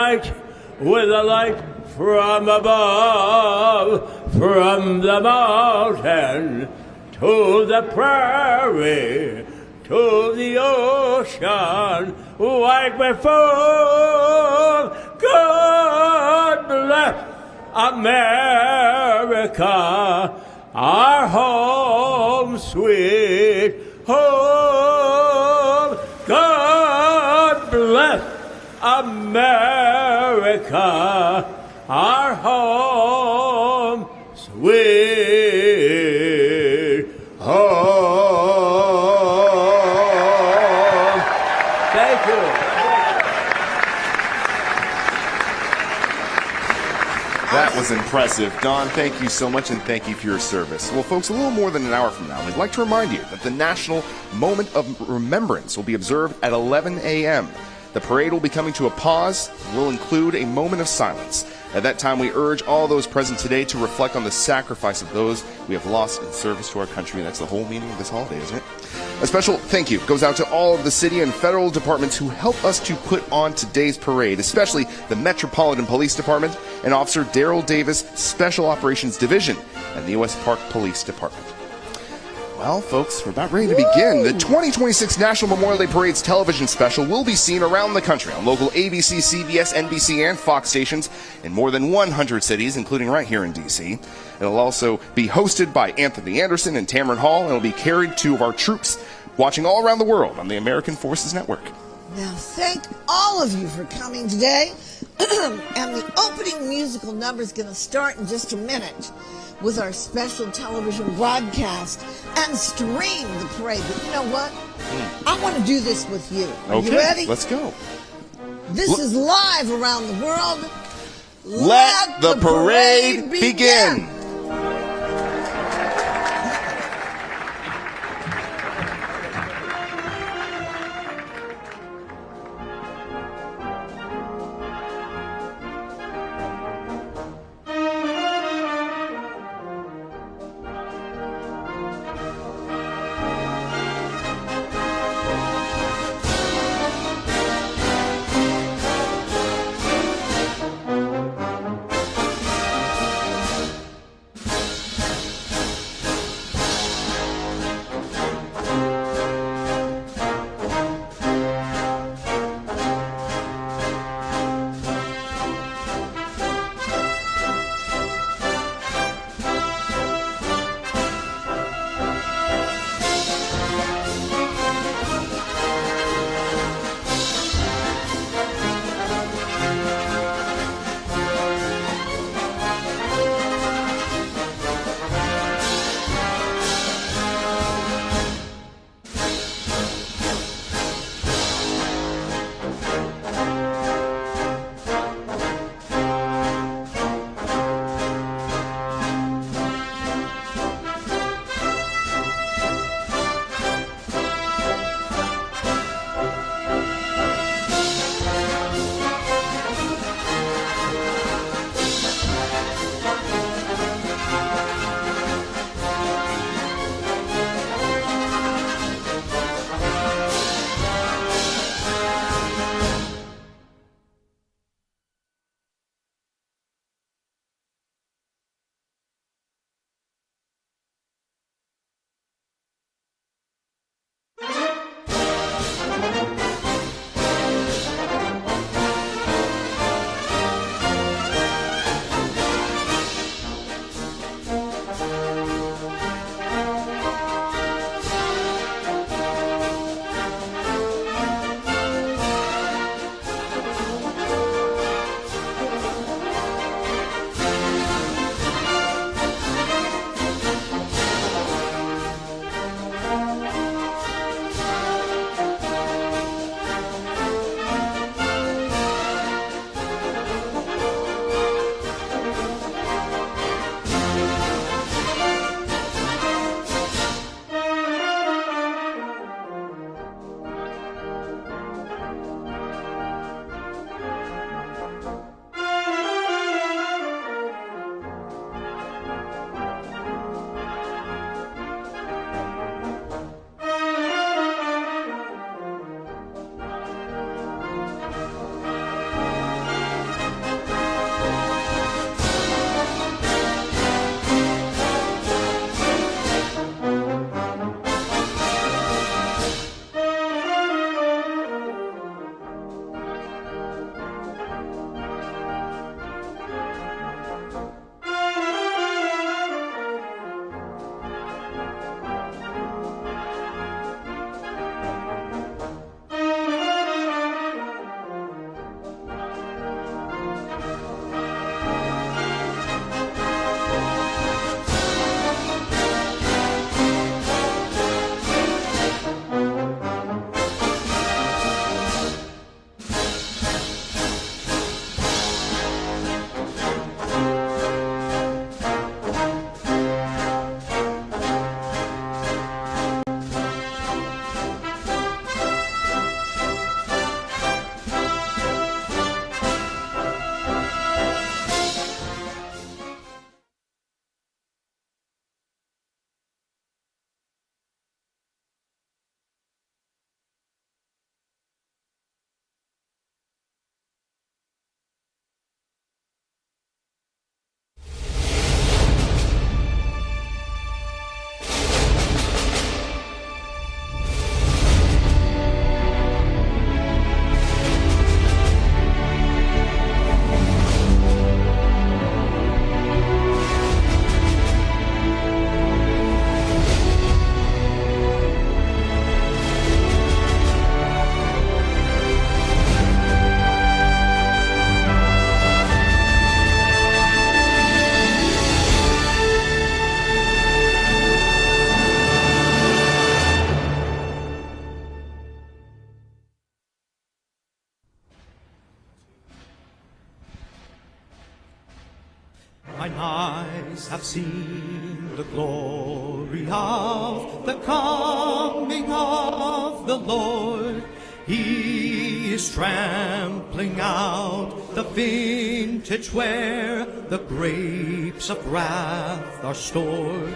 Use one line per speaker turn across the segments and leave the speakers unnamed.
With a light from above, from the mountain to the prairie, to the ocean, white before. God bless America, our home, sweet home. God bless America, our home, sweet home. Thank you.
That was impressive. Don, thank you so much, and thank you for your service. Well, folks, a little more than an hour from now, we'd like to remind you that the National Moment of Remembrance will be observed at 11 a.m. The parade will be coming to a pause and will include a moment of silence. At that time, we urge all those present today to reflect on the sacrifice of those we have lost in service to our country. That's the whole meaning of this holiday, isn't it? A special thank you goes out to all of the city and federal departments who help us to put on today's parade, especially the Metropolitan Police Department and Officer Daryl Davis, Special Operations Division, and the U.S. Park Police Department. Well, folks, we're about ready to begin. The 2026 National Memorial Day Parade's television special will be seen around the country on local ABC, CBS, NBC, and Fox stations in more than 100 cities, including right here in D.C. It'll also be hosted by Anthony Anderson and Tamron Hall, and it'll be carried to our troops watching all around the world on the American Forces Network.
Now, thank all of you for coming today. And the opening musical number is going to start in just a minute with our special television broadcast and stream the parade. But you know what? I want to do this with you. Are you ready?
Let's go.
This is live around the world.
Let the parade begin.
Mine eyes have seen the glory of the coming of the Lord. He is trampling out the vintage where the grapes of wrath are stored.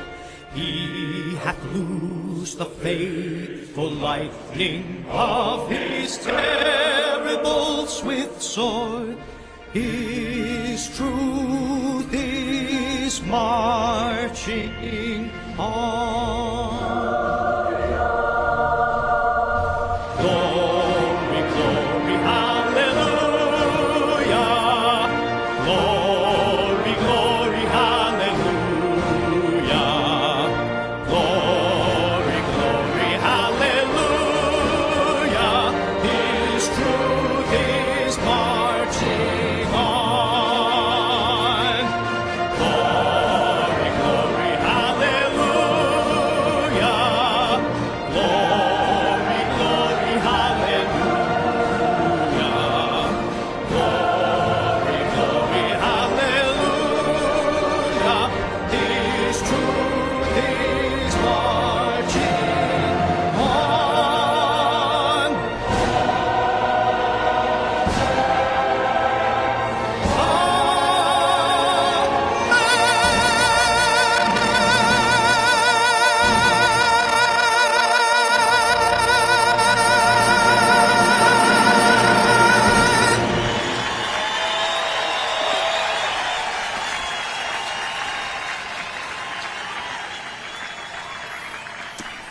He hath loosed the faithful lightning of his terrible swift sword. His truth is marching on. Glory, glory, hallelujah. Glory, glory, hallelujah. Glory, glory, hallelujah. His truth is marching on. Glory, glory, hallelujah. Glory, glory, hallelujah. Glory, glory, hallelujah. His truth is marching on.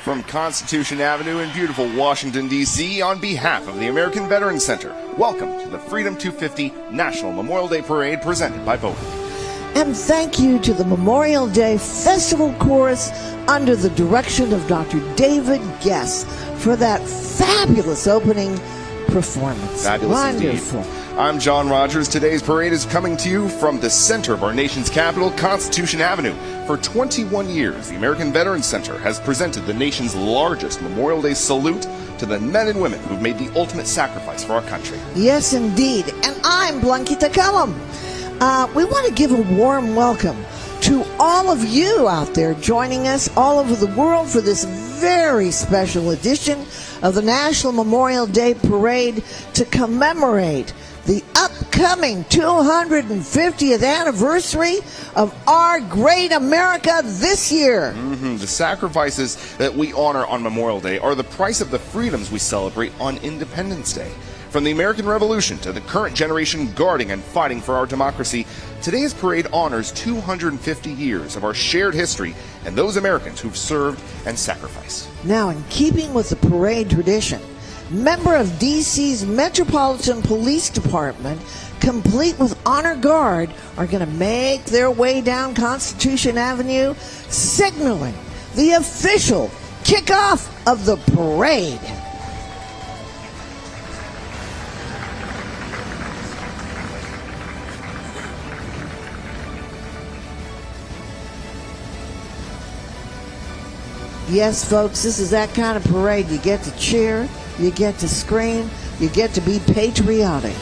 From Constitution Avenue in beautiful Washington, D.C., on behalf of the American Veterans Center, welcome to the Freedom 250 National Memorial Day Parade presented by Boeing.
And thank you to the Memorial Day Festival Chorus under the direction of Dr. David Guess for that fabulous opening performance.
Fabulous
Wonderful.
indeed. I'm John Rogers. Today's parade is coming to you from the center of our nation's capital, Constitution Avenue. For 21 years, the American Veterans Center has presented the nation's largest Memorial Day salute to the men and women who've made the ultimate sacrifice for our country.
Yes, indeed. And I'm Blanquita Callum. We want to give a warm welcome to all of you out there joining us all over the world for this very special edition of the National Memorial Day Parade to commemorate the upcoming 250th anniversary of our great America this year.
The sacrifices that we honor on Memorial Day are the price of the freedoms we celebrate on Independence Day. From the American Revolution to the current generation guarding and fighting for our democracy, today's parade honors 250 years of our shared history and those Americans who've served and sacrificed.
Now, in keeping with the parade tradition, member of D.C.'s Metropolitan Police Department, complete with honor guard, are going to make their way down Constitution Avenue, signaling the official kickoff of the parade. Yes, folks, this is that kind of parade. You get to cheer, you get to scream, you get to be patriotic.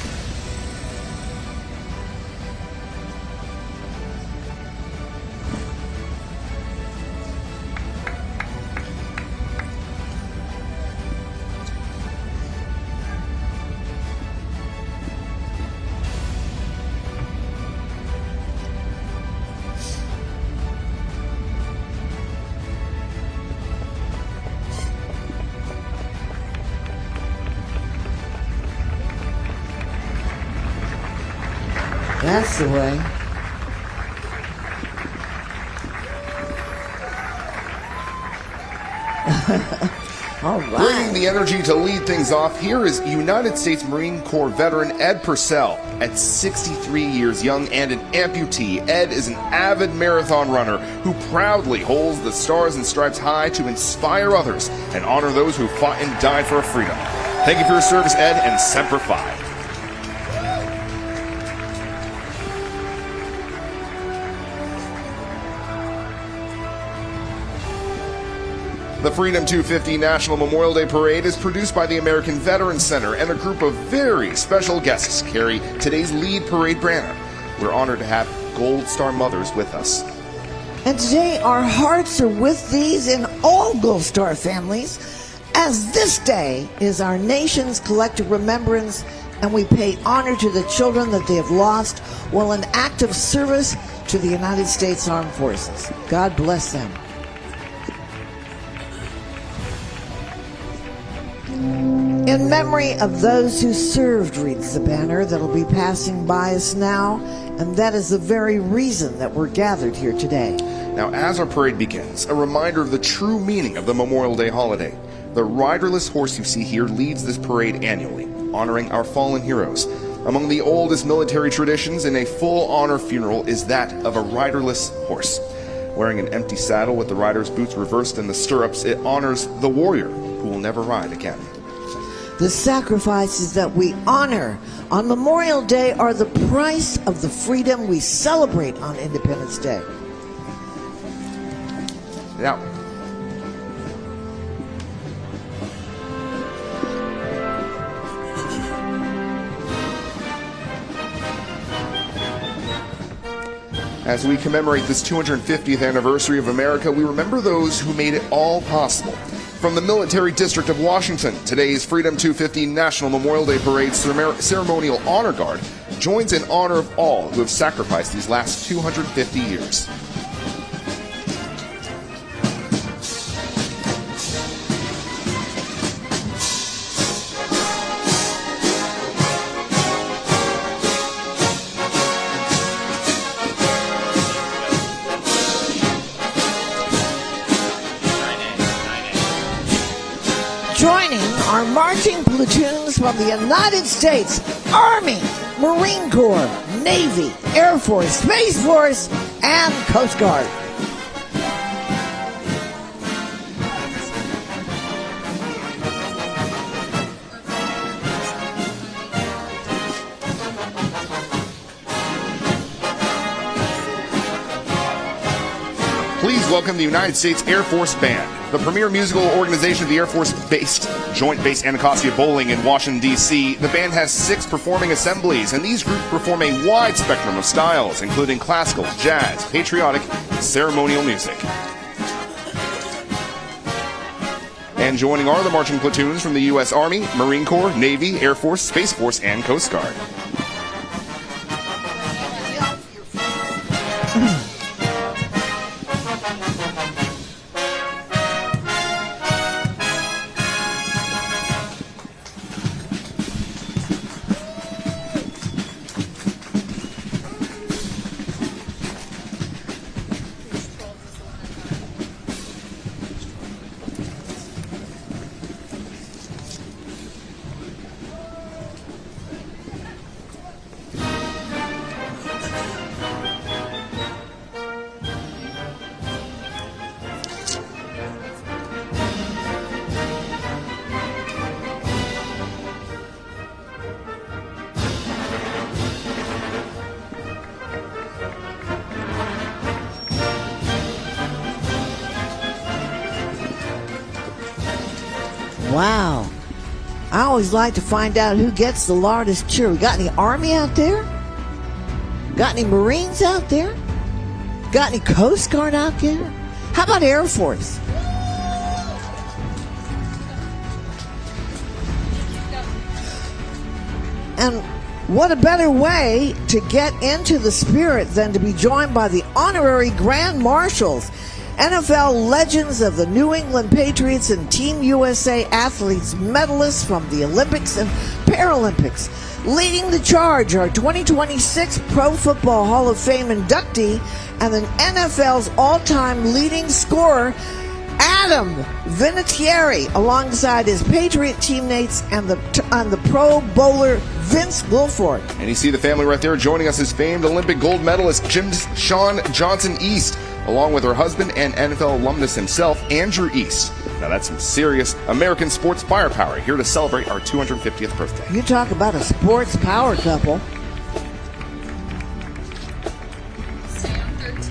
That's the way. All right.
Bringing the energy to lead things off, here is United States Marine Corps veteran Ed Purcell. At 63 years young and an amputee, Ed is an avid marathon runner who proudly holds the Stars and Stripes high to inspire others and honor those who fought and died for our freedom. Thank you for your service, Ed, and Semper Fi. The Freedom 250 National Memorial Day Parade is produced by the American Veterans Center, and a group of very special guests carry today's lead parade banner. We're honored to have Gold Star mothers with us.
And today our hearts are with these in all Gold Star families, as this day is our nation's collective remembrance, and we pay honor to the children that they have lost while in active service to the United States Armed Forces. God bless them. In memory of those who served reads the banner that'll be passing by us now, and that is the very reason that we're gathered here today.
Now, as our parade begins, a reminder of the true meaning of the Memorial Day holiday. The riderless horse you see here leads this parade annually, honoring our fallen heroes. Among the oldest military traditions in a full honor funeral is that of a riderless horse. Wearing an empty saddle with the rider's boots reversed in the stirrups, it honors the warrior who will never ride again.
The sacrifices that we honor on Memorial Day are the price of the freedom we celebrate on Independence Day.
Now, as we commemorate this 250th anniversary of America, we remember those who made it all possible. From the Military District of Washington, today's Freedom 250 National Memorial Day Parade Ceremonial Honor Guard joins in honor of all who have sacrificed these last 250 years.
Joining our marching platoons from the United States Army, Marine Corps, Navy, Air Force, Space Force, and Coast Guard.
Please welcome the United States Air Force Band, the premier musical organization of the Air Force-based Joint Base Anacostia Bowling in Washington, D.C. The band has 6 performing assemblies, and these groups perform a wide spectrum of styles, including classical, jazz, patriotic, and ceremonial music. And joining are the marching platoons from the U.S. Army, Marine Corps, Navy, Air Force, Space Force, and Coast Guard.
Wow. I always like to find out who gets the loudest cheer. We got any Army out there? Got any Marines out there? Got any Coast Guard out there? How about Air Force? And what a better way to get into the spirit than to be joined by the honorary Grand Marshals, NFL legends of the New England Patriots and Team USA athletes, medalists from the Olympics and Paralympics. Leading the charge are 2026 Pro Football Hall of Fame inductee and the NFL's all-time leading scorer, Adam Vinatieri, alongside his Patriot teammates and the Pro Bowler Vince Wilfork.
And you see the family right there joining us is famed Olympic gold medalist Shawn Johnson East, along with her husband and NFL alumnus himself, Andrew East. Now that's some serious American sports firepower here to celebrate our 250th birthday.
You talk about a sports power couple.
Stay on 13.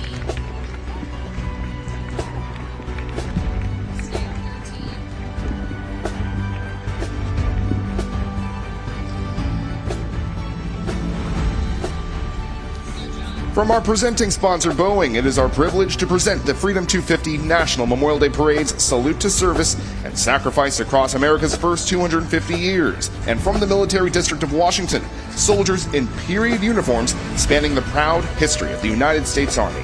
Stay on 13. Good job.
From our presenting sponsor, Boeing, it is our privilege to present the Freedom 250 National Memorial Day Parade's Salute to Service and Sacrifice across America's first 250 years. And from the Military District of Washington, soldiers in period uniforms spanning the proud history of the United States Army.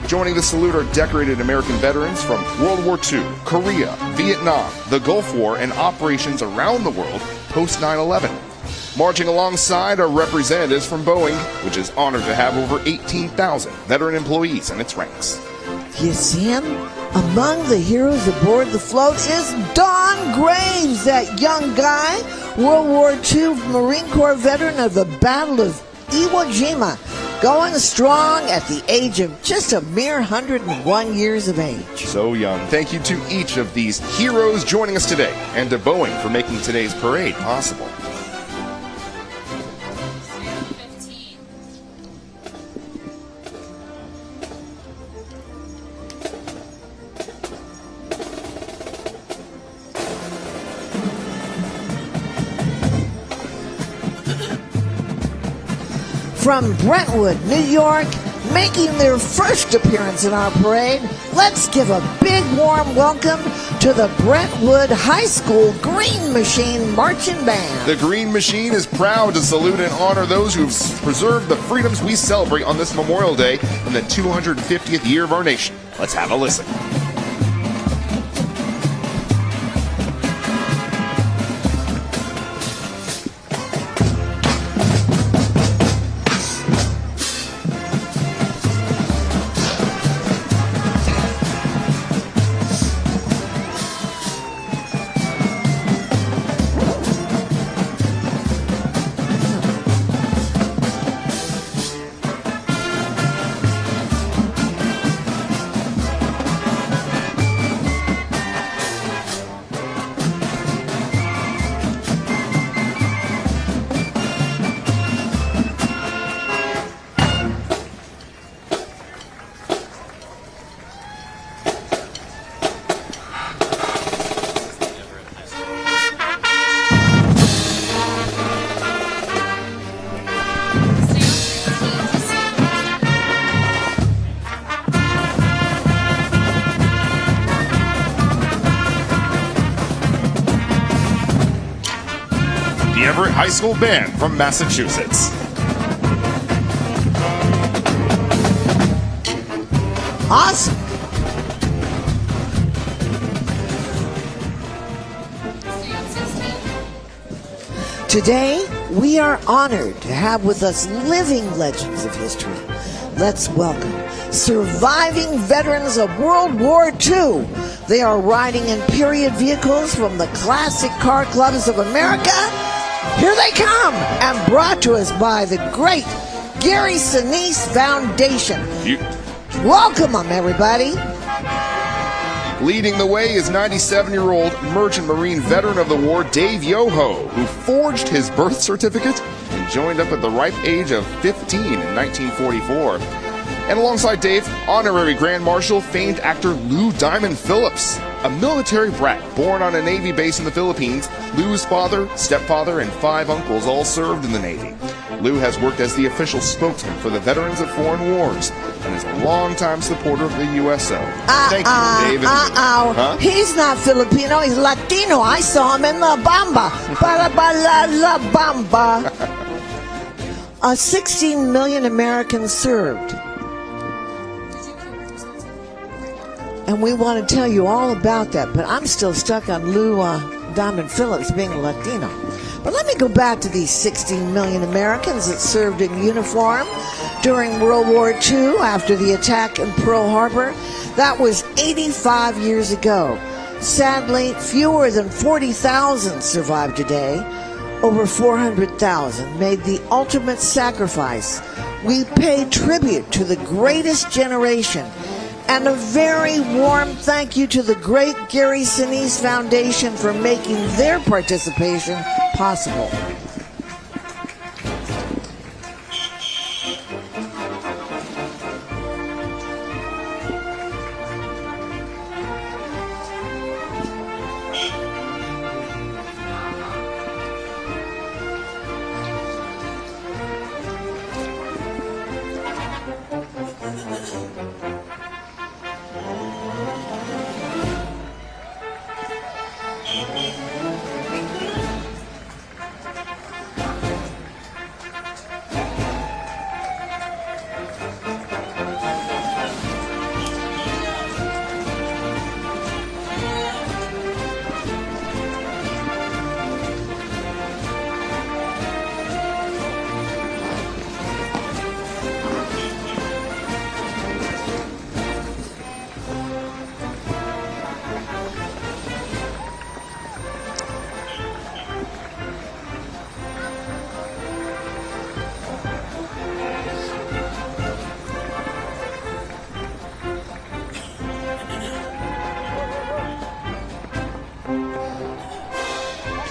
Joining the salute are decorated American veterans from World War II, Korea, Vietnam, the Gulf War, and operations around the world post 9/11. Marching alongside are representatives from Boeing, which is honored to have over 18,000 veteran employees in its ranks.
You see him? Among the heroes aboard the float is Don Graves, that young guy, World War II Marine Corps veteran of the Battle of Iwo Jima, going strong at the age of just a mere 101 years of age.
So young. Thank you to each of these heroes joining us today, and to Boeing for making today's parade possible.
15.
From Brentwood, New York, making their first appearance in our parade, let's give a big warm welcome to the Brentwood High School Green Machine Marching Band.
The Green Machine is proud to salute and honor those who've preserved the freedoms we celebrate on this Memorial Day in the 250th year of our nation. Let's have a listen. High School Band from Massachusetts.
Awesome. Today, we are honored to have with us living legends of history. Let's welcome surviving veterans of World War II. They are riding in period vehicles from the classic car clubs of America. Here they come, and brought to us by the great Gary Sinise Foundation. Welcome them, everybody.
Leading the way is 97-year-old Merchant Marine veteran of the war, Dave Yoho, who forged his birth certificate and joined up at the ripe age of 15 in 1944. And alongside Dave, Honorary Grand Marshal famed actor Lou Diamond Phillips, a military brat born on a Navy base in the Philippines. Lou's father, stepfather, and 5 uncles all served in the Navy. Lou has worked as the official spokesman for the Veterans of Foreign Wars and is a longtime supporter of the USO. Thank you, Dave. Huh?
He's not Filipino, he's Latino. I saw him in La Bamba. Para la Bamba. 16 million Americans served. And we want to tell you all about that, but I'm still stuck on Lou Diamond Phillips being a Latino. But let me go back to these 16 million Americans that served in uniform during World War II after the attack in Pearl Harbor. That was 85 years ago. Sadly, fewer than 40,000 survive today. Over 400,000 made the ultimate sacrifice. We pay tribute to the greatest generation. And a very warm thank you to the great Gary Sinise Foundation for making their participation possible.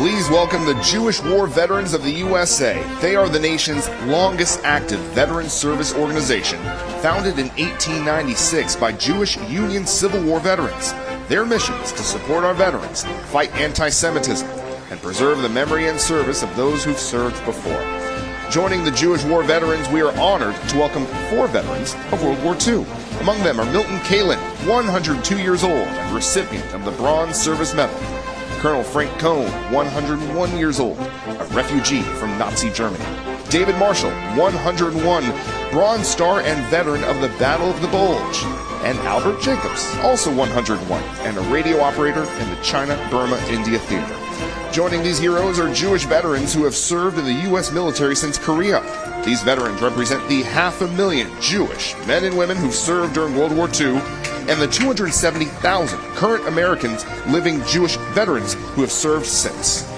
Please welcome the Jewish War Veterans of the USA. They are the nation's longest active veteran service organization, founded in 1896 by Jewish Union Civil War veterans. Their mission is to support our veterans, fight anti-Semitism, and preserve the memory and service of those who've served before. Joining the Jewish War Veterans, we are honored to welcome 4 veterans of World War II. Among them are Milton Kalin, 102 years old and recipient of the Bronze Service Medal. Colonel Frank Cohn, 101 years old, a refugee from Nazi Germany. David Marshall, 101, Bronze Star and veteran of the Battle of the Bulge. And Albert Jacobs, also 101, and a radio operator in the China-Burma-India Theater. Joining these heroes are Jewish veterans who have served in the U.S. military since Korea. These veterans represent the 500,000 Jewish men and women who served during World War II and the 270,000 current Americans living Jewish veterans who have served since.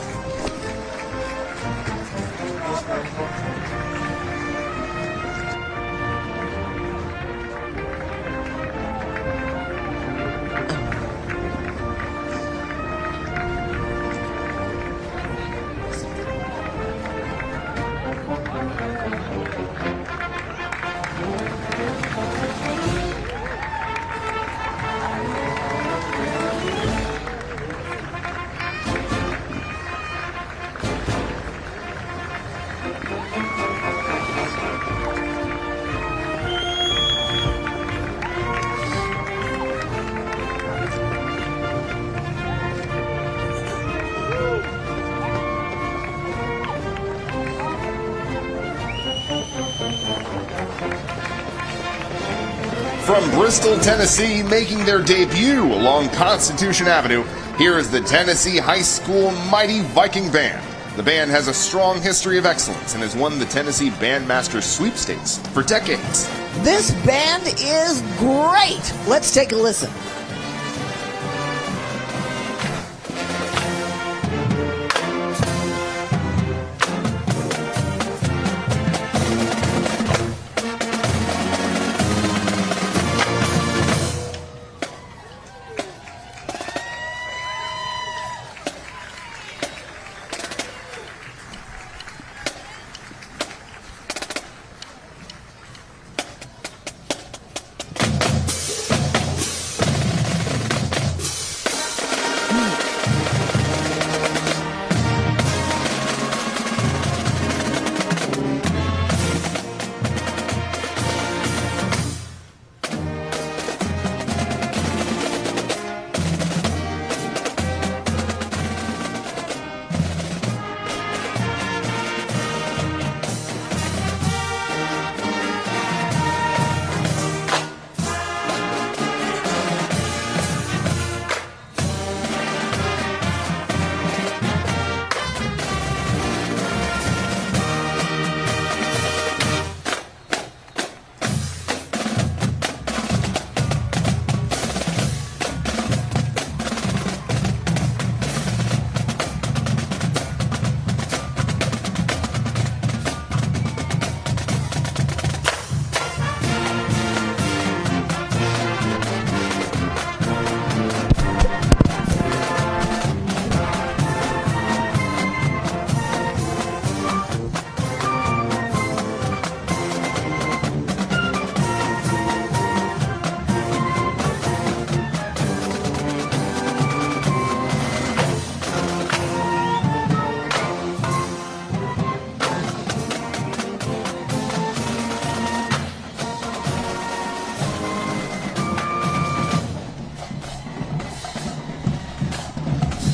From Bristol, Tennessee, making their debut along Constitution Avenue, here is the Tennessee High School Mighty Viking Band. The band has a strong history of excellence and has won the Tennessee Bandmasters Sweepstakes for decades.
This band is great. Let's take a listen.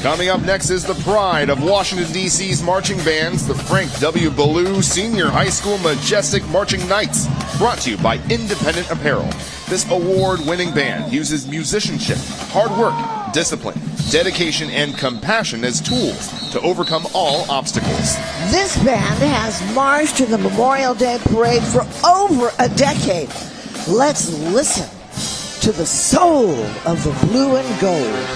Coming up next is the pride of Washington, D.C.'s marching bands, the Frank W. Ballou Senior High School Majestic Marching Knights, brought to you by Independent Apparel. This award-winning band uses musicianship, hard work, discipline, dedication, and compassion as tools to overcome all obstacles.
This band has marched to the Memorial Day Parade for over a decade. Let's listen to the soul of the blue and gold.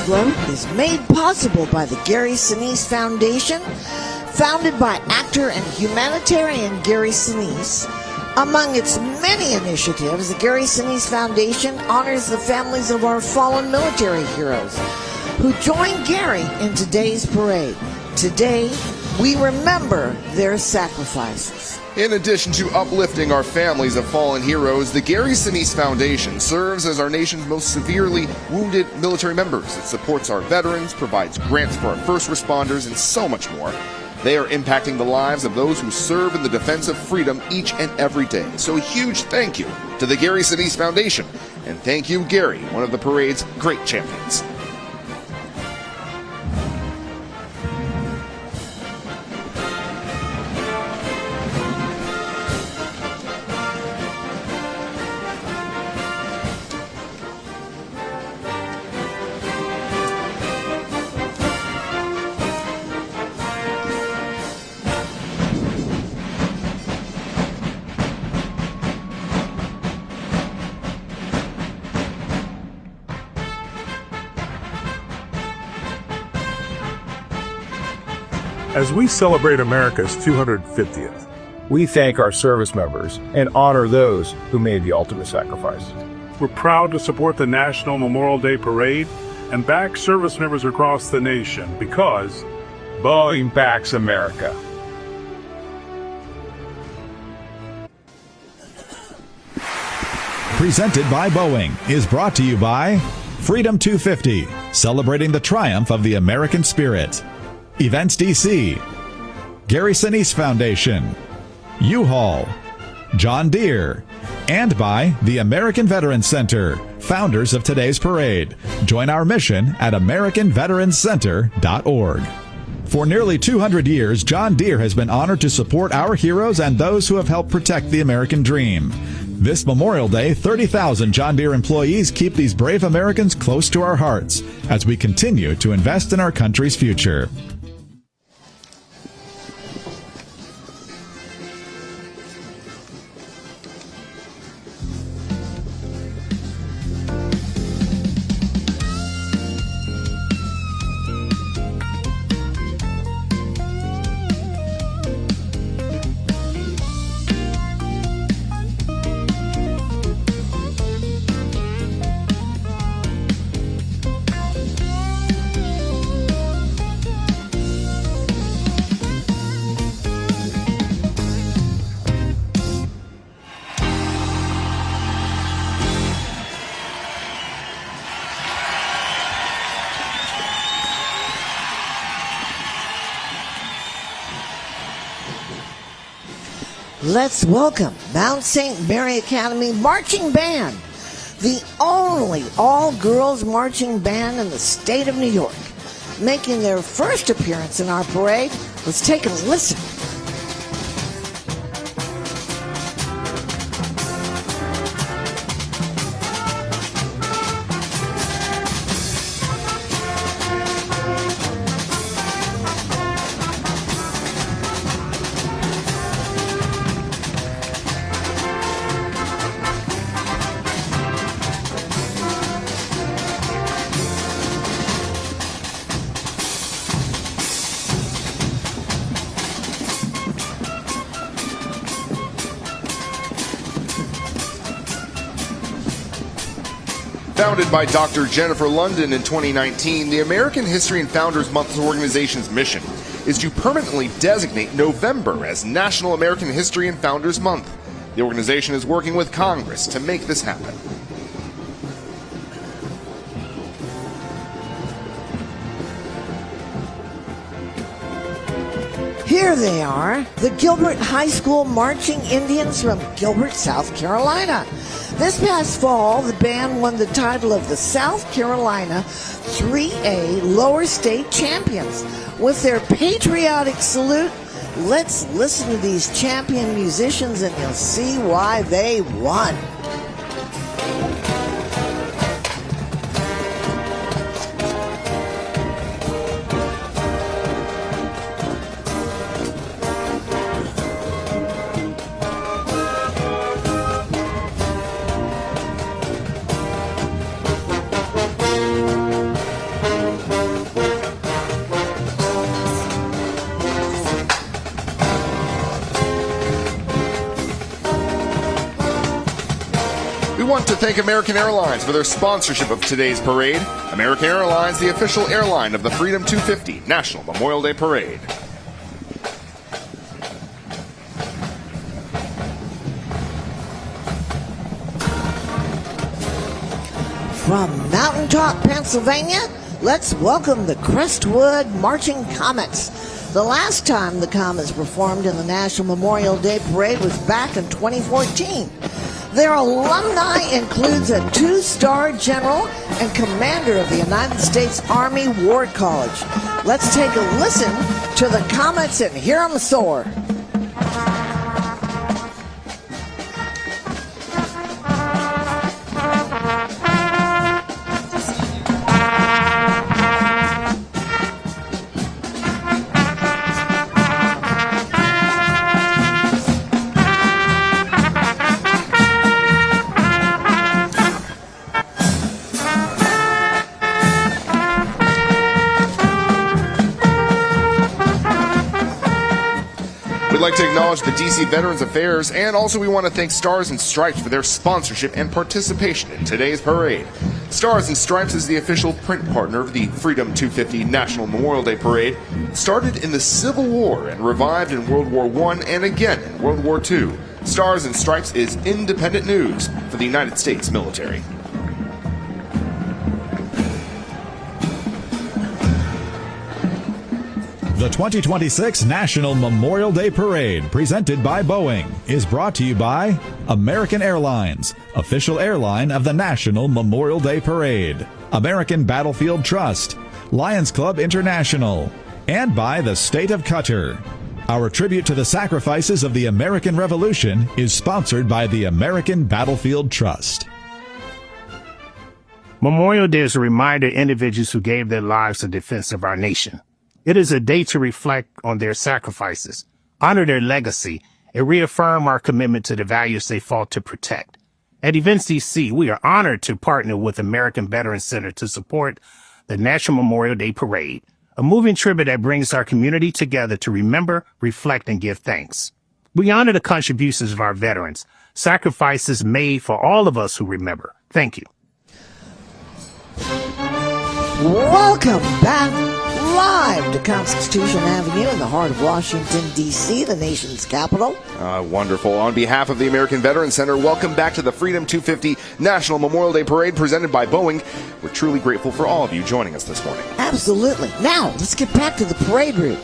program is made possible by the Gary Sinise Foundation, founded by actor and humanitarian Gary Sinise. Among its many initiatives, the Gary Sinise Foundation honors the families of our fallen military heroes who joined Gary in today's parade. Today, we remember their sacrifices.
In addition to uplifting our families of fallen heroes, the Gary Sinise Foundation serves as our nation's most severely wounded military members. It supports our veterans, provides grants for our first responders, and so much more. They are impacting the lives of those who serve in the defense of freedom each and every day. So a huge thank you to the Gary Sinise Foundation. And thank you, Gary, one of the parade's great champions.
As we celebrate America's 250th,
we thank our service members and honor those who made the ultimate sacrifice.
we're proud to support the National Memorial Day Parade and back service members across the nation because
Boeing backs America.
Presented by Boeing is brought to you by Freedom 250, celebrating the triumph of the American spirit. Events DC, Gary Sinise Foundation, U-Haul, John Deere, and by the American Veterans Center, founders of today's parade. Join our mission at AmericanVeteransCenter.org. For nearly 200 years, John Deere has been honored to support our heroes and those who have helped protect the American dream. This Memorial Day, 30,000 John Deere employees keep these brave Americans close to our hearts as we continue to invest in our country's future.
Let's welcome Mount St. Mary Academy Marching Band, the only all-girls marching band in the state of New York, making their first appearance in our parade. Let's take a listen.
Founded by Dr. Jennifer London in 2019, the American History and Founders Month organization's mission is to permanently designate November as National American History and Founders Month. The organization is working with Congress to make this happen.
Here they are, the Gilbert High School Marching Indians from Gilbert, South Carolina. This past fall, the band won the title of the South Carolina 3A Lower State Champions. With their patriotic salute, let's listen to these champion musicians and you'll see why they won.
want to thank American Airlines for their sponsorship of today's parade. American Airlines, the official airline of the Freedom 250 National Memorial Day Parade.
From Mountaintop, Pennsylvania, let's welcome the Crestwood Marching Comets. The last time the Comets performed in the National Memorial Day Parade was back in 2014. Their alumni includes a 2-star general and commander of the United States Army War College. Let's take a listen to the Comets and hear them soar.
We'd like to acknowledge the DC Veterans Affairs, and also we want to thank Stars and Stripes for their sponsorship and participation in today's parade. Stars and Stripes is the official print partner of the Freedom 250 National Memorial Day Parade. Started in the Civil War and revived in World War I and again in World War II. Stars and Stripes is independent news for the United States military.
The 2026 National Memorial Day Parade, presented by Boeing, is brought to you by American Airlines, official airline of the National Memorial Day Parade, American Battlefield Trust, Lions Club International, and by the State of Qatar. Our tribute to the sacrifices of the American Revolution is sponsored by the American Battlefield Trust.
Memorial Day is a reminder to individuals who gave their lives in defense of our nation. It is a day to reflect on their sacrifices, honor their legacy, and reaffirm our commitment to the values they fought to protect. At Events DC, we are honored to partner with American Veterans Center to support the National Memorial Day Parade, a moving tribute that brings our community together to remember, reflect, and give thanks. We honor the contributions of our veterans, sacrifices made for all of us who remember. Thank you.
Welcome back live to Constitution Avenue in the heart of Washington, D.C., the nation's capital.
Wonderful. On behalf of the American Veterans Center, welcome back to the Freedom 250 National Memorial Day Parade presented by Boeing. We're truly grateful for all of you joining us this morning.
Absolutely. Now, let's get back to the parade route.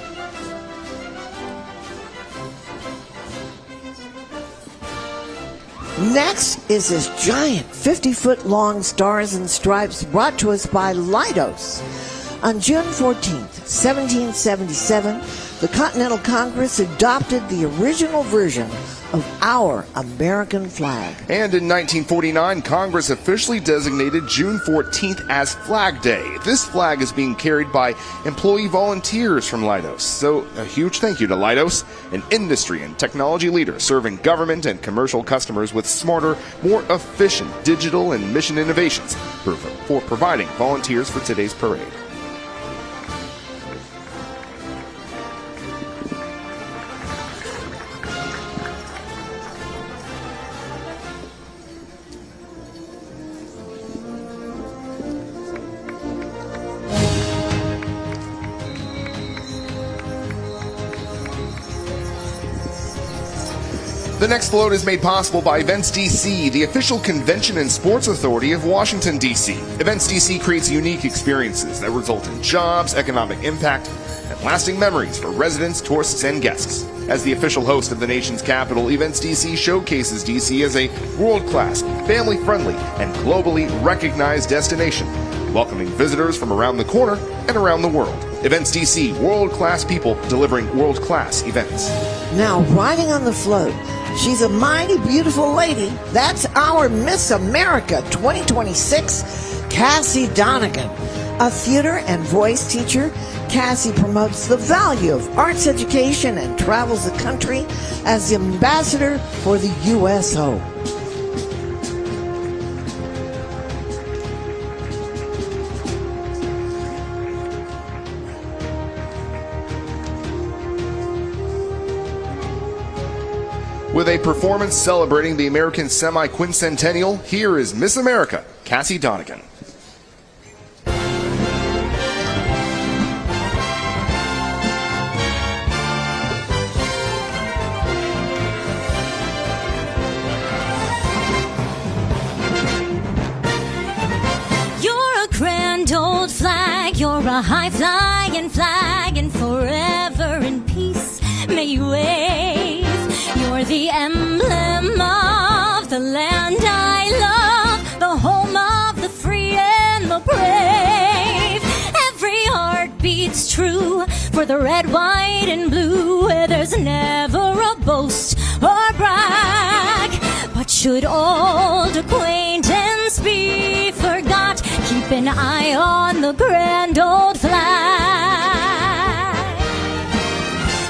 Next is this giant 50-foot-long Stars and Stripes brought to us by Leidos. On June 14th, 1777, the Continental Congress adopted the original version of our American flag.
And in 1949, Congress officially designated June 14th as Flag Day. This flag is being carried by employee volunteers from Leidos. So a huge thank you to Leidos, an industry and technology leader serving government and commercial customers with smarter, more efficient digital and mission innovations for providing volunteers for today's parade. The next float is made possible by Events DC, the official convention and sports authority of Washington, D.C. Events DC creates unique experiences that result in jobs, economic impact, and lasting memories for residents, tourists, and guests. As the official host of the nation's capital, Events DC showcases DC as a world-class, family-friendly, and globally recognized destination, welcoming visitors from around the corner and around the world. Events DC, world-class people delivering world-class events.
Now, riding on the float, she's a mighty beautiful lady. That's our Miss America 2026, Cassie Donegan. A theater and voice teacher, Cassie promotes the value of arts education and travels the country as the ambassador for the USO.
With a performance celebrating the American semi-quincentennial, here is Miss America, Cassie Donegan.
Old flag, you're a high-flying flag, and forever in peace may you wave. You're the emblem of the land I love, the home of the free and the brave. Every heart beats true for the red, white, and blue, where there's never a boast or brag. But should old acquaintance be forgot, keep an eye on the grand old flag.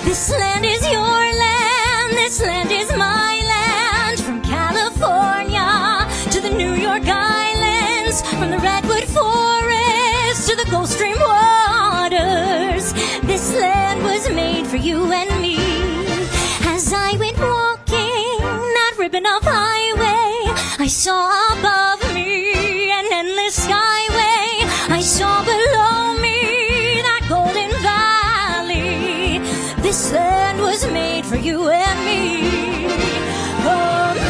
This land is your land, this land is my land. From California to the New York Islands, from the Redwood Forest to the Gulf Stream waters, this land was made for you and me. As I went walking that ribbon of highway, I saw above me an endless skyway. I saw below me that golden valley. This land was made for you and me. America,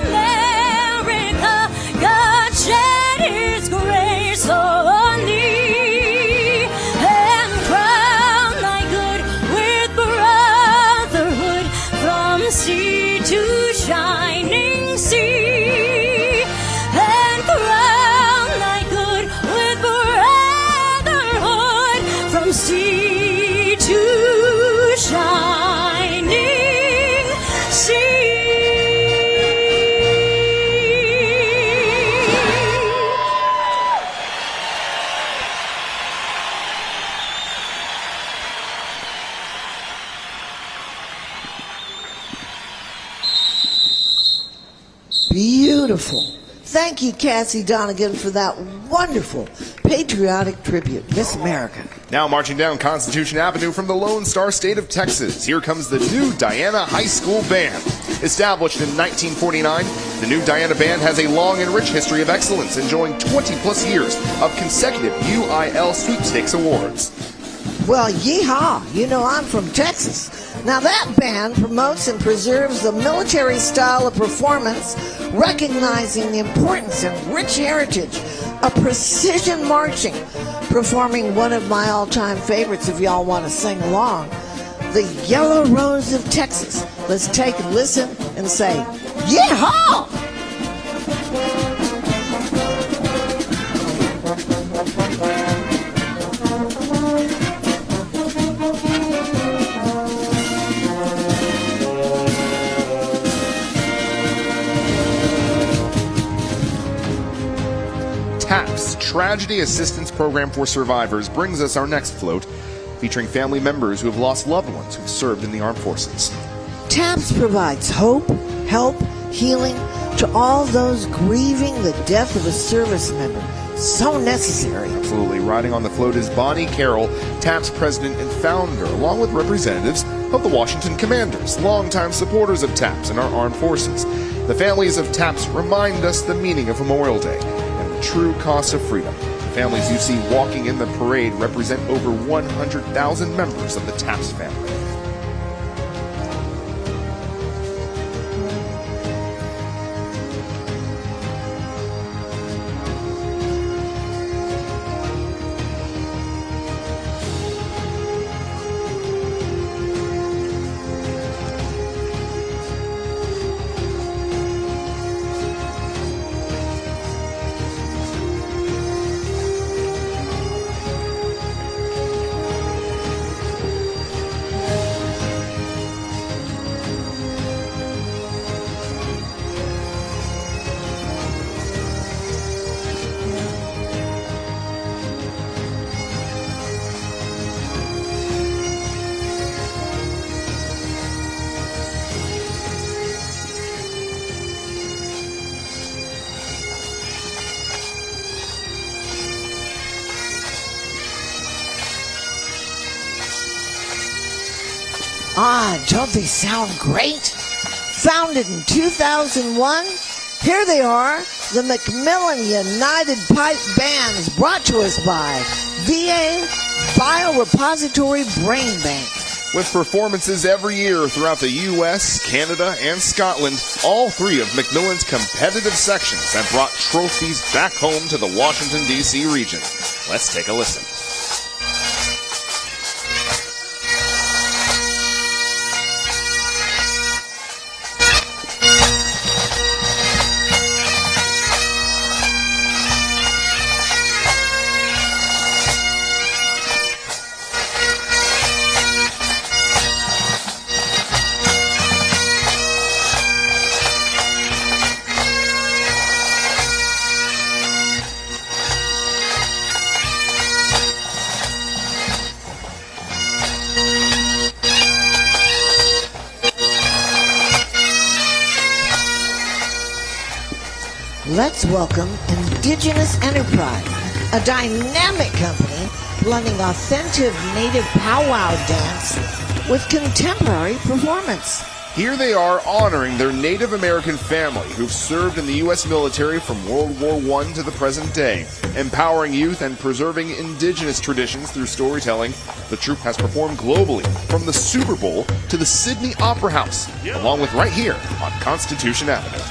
America, God shed His grace on thee and crown thy good with brotherhood from sea to shining sea, and crown thy good with brotherhood from sea to shining sea.
Beautiful. Thank you, Cassie Donegan, for that wonderful patriotic tribute. Miss America.
Now marching down Constitution Avenue from the Lone Star State of Texas, here comes the New Diana High School Band. Established in 1949, the New Diana Band has a long and rich history of excellence, enjoying 20-plus years of consecutive UIL sweepstakes awards.
Well, yeehaw. You know I'm from Texas. Now that band promotes and preserves the military style of performance, recognizing the importance and rich heritage of precision marching, performing one of my all-time favorites if y'all want to sing along, the Yellow Rose of Texas. Let's take a listen and say, yeehaw!
TAPS, Tragedy Assistance Program for Survivors, brings us our next float, featuring family members who have lost loved ones who've served in the armed forces.
TAPS provides hope, help, healing to all those grieving the death of a service member. So necessary.
Absolutely. Riding on the float is Bonnie Carroll, TAPS president and founder, along with representatives of the Washington Commanders, longtime supporters of TAPS and our armed forces. The families of TAPS remind us the meaning of Memorial Day and the true cost of freedom. The families you see walking in the parade represent over 100,000 members of the TAPS family.
Don't they sound great? Founded in 2001, here they are, the Macmillan United Pipe Band is brought to us by VA Biorepository Brain Bank.
With performances every year throughout the U.S., Canada, and Scotland, all three of Macmillan's competitive sections have brought trophies back home to the Washington, D.C. region. Let's take a listen.
Let's welcome Indigenous Enterprise, a dynamic company blending authentic native powwow dance with contemporary performance.
Here they are honoring their Native American family who've served in the U.S. military from World War I to the present day. Empowering youth and preserving indigenous traditions through storytelling, the troupe has performed globally, from the Super Bowl to the Sydney Opera House, along with right here on Constitution Avenue.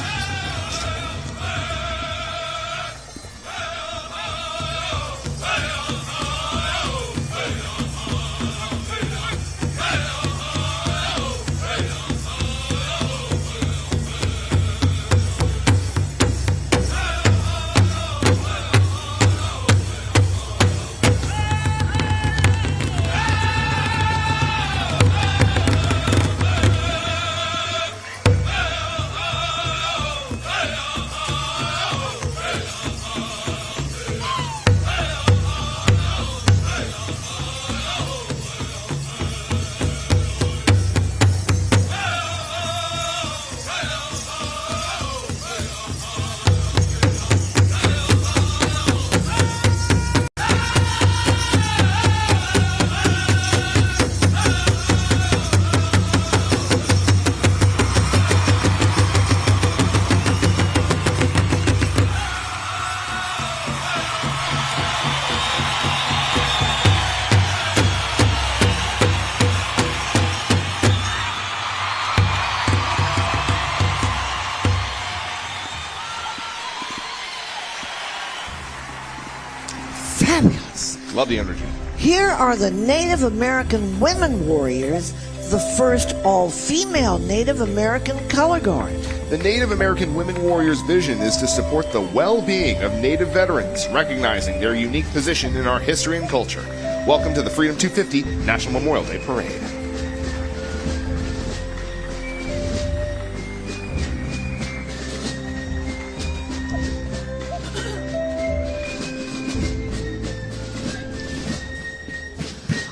Fabulous.
Love the energy.
Here are the Native American Women Warriors, the first all-female Native American color guard.
The Native American Women Warriors' vision is to support the well-being of Native veterans, recognizing their unique position in our history and culture. Welcome to the Freedom 250 National Memorial Day Parade.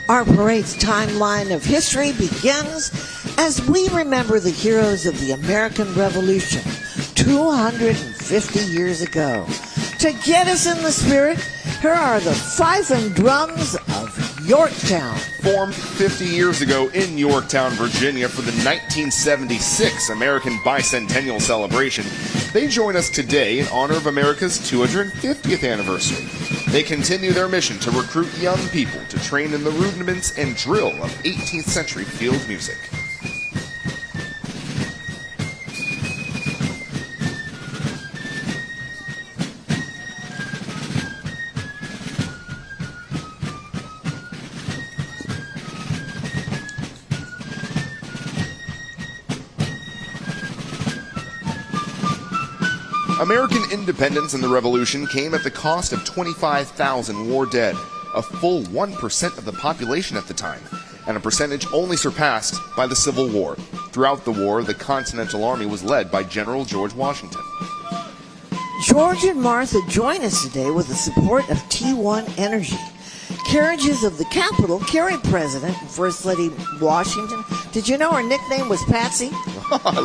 Our parade's timeline of history begins as we remember the heroes of the American Revolution 250 years ago. To get us in the spirit, here are the fife and drums of Yorktown.
Formed 50 years ago in Yorktown, Virginia for the 1976 American Bicentennial Celebration, they join us today in honor of America's 250th anniversary. They continue their mission to recruit young people to train in the rudiments and drill of 18th century field music. American independence and the Revolution came at the cost of 25,000 war dead, a full 1% of the population at the time, and a percentage only surpassed by the Civil War. Throughout the war, the Continental Army was led by General George Washington.
George and Martha join us today with the support of T1 Energy. Carriages of the Capitol carry President and First Lady Washington. Did you know her nickname was Patsy?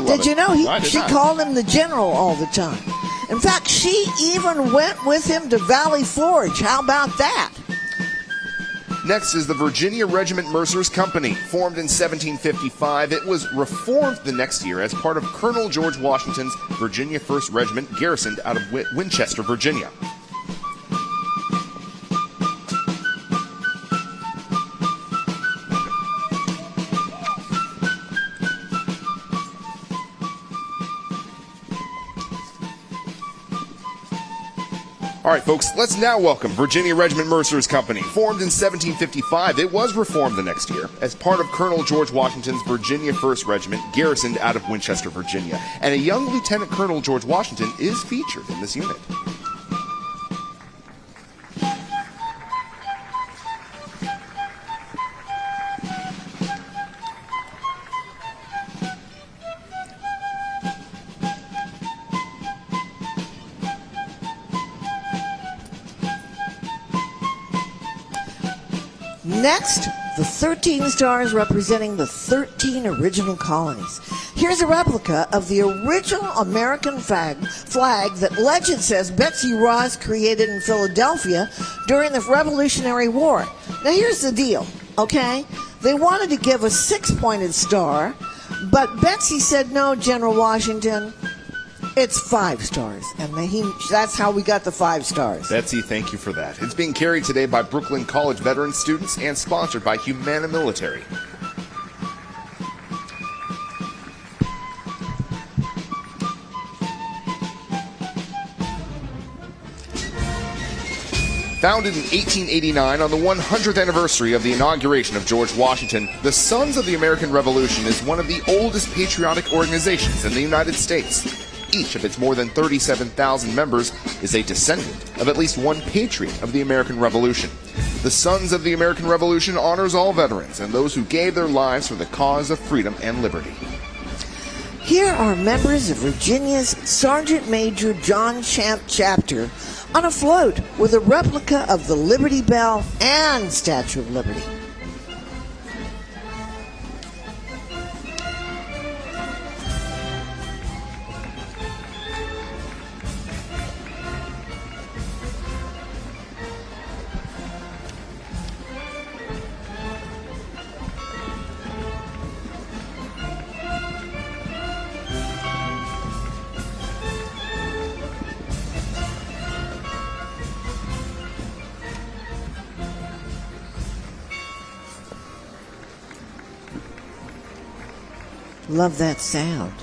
Did you know she called him the General all the time? In fact, she even went with him to Valley Forge. How about that?
next is the Virginia Regiment Mercers Company. Formed in 1755, it was reformed the next year as part of Colonel George Washington's Virginia 1st Regiment, garrisoned out of Winchester, Virginia. All right, folks, let's now welcome Virginia Regiment Mercers Company. Formed in 1755, it was reformed the next year as part of Colonel George Washington's Virginia 1st Regiment, garrisoned out of Winchester, Virginia. And a young Lieutenant Colonel George Washington is featured in this unit.
Next, the 13 stars representing the 13 original colonies. Here's a replica of the original American flag that legend says Betsy Ross created in Philadelphia during the Revolutionary War. Now here's the deal, okay? They wanted to give a 6-pointed star, but Betsy said, no, General Washington, it's 5 stars, and that's how we got the 5 stars.
Betsy, thank you for that. It's being carried today by Brooklyn College veteran students and sponsored by Humana Military. Founded in 1889 on the 100th anniversary of the inauguration of George Washington, the Sons of the American Revolution is one of the oldest patriotic organizations in the United States. Each of its more than 37,000 members is a descendant of at least one patriot of the American Revolution. The Sons of the American Revolution honors all veterans and those who gave their lives for the cause of freedom and liberty.
Here are members of Virginia's Sergeant Major John Champ chapter on a float with a replica of the Liberty Bell and Statue of Liberty. Love that sound.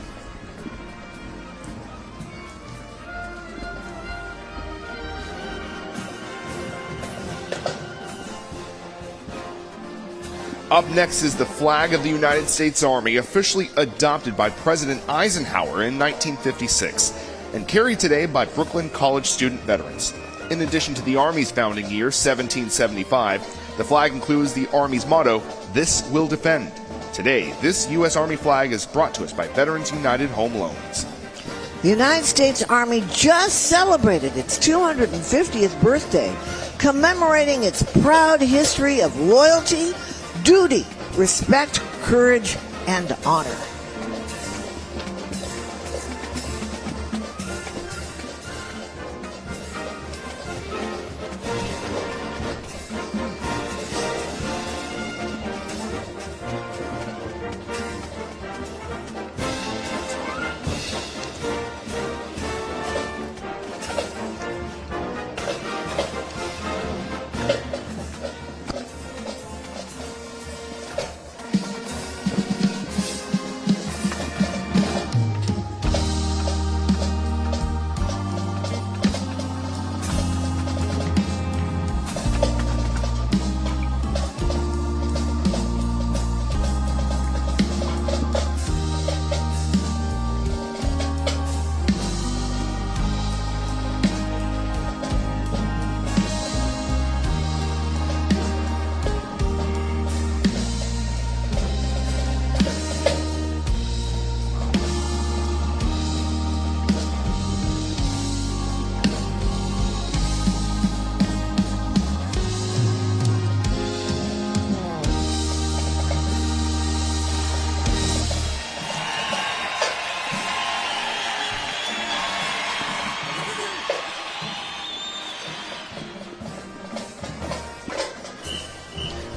Up next is the flag of the United States Army, officially adopted by President Eisenhower in 1956 and carried today by Brooklyn College student veterans. In addition to the Army's founding year, 1775, the flag includes the Army's motto, "This will defend." Today, this U.S. Army flag is brought to us by Veterans United Home Loans.
The United States Army just celebrated its 250th birthday, commemorating its proud history of loyalty, duty, respect, courage, and honor.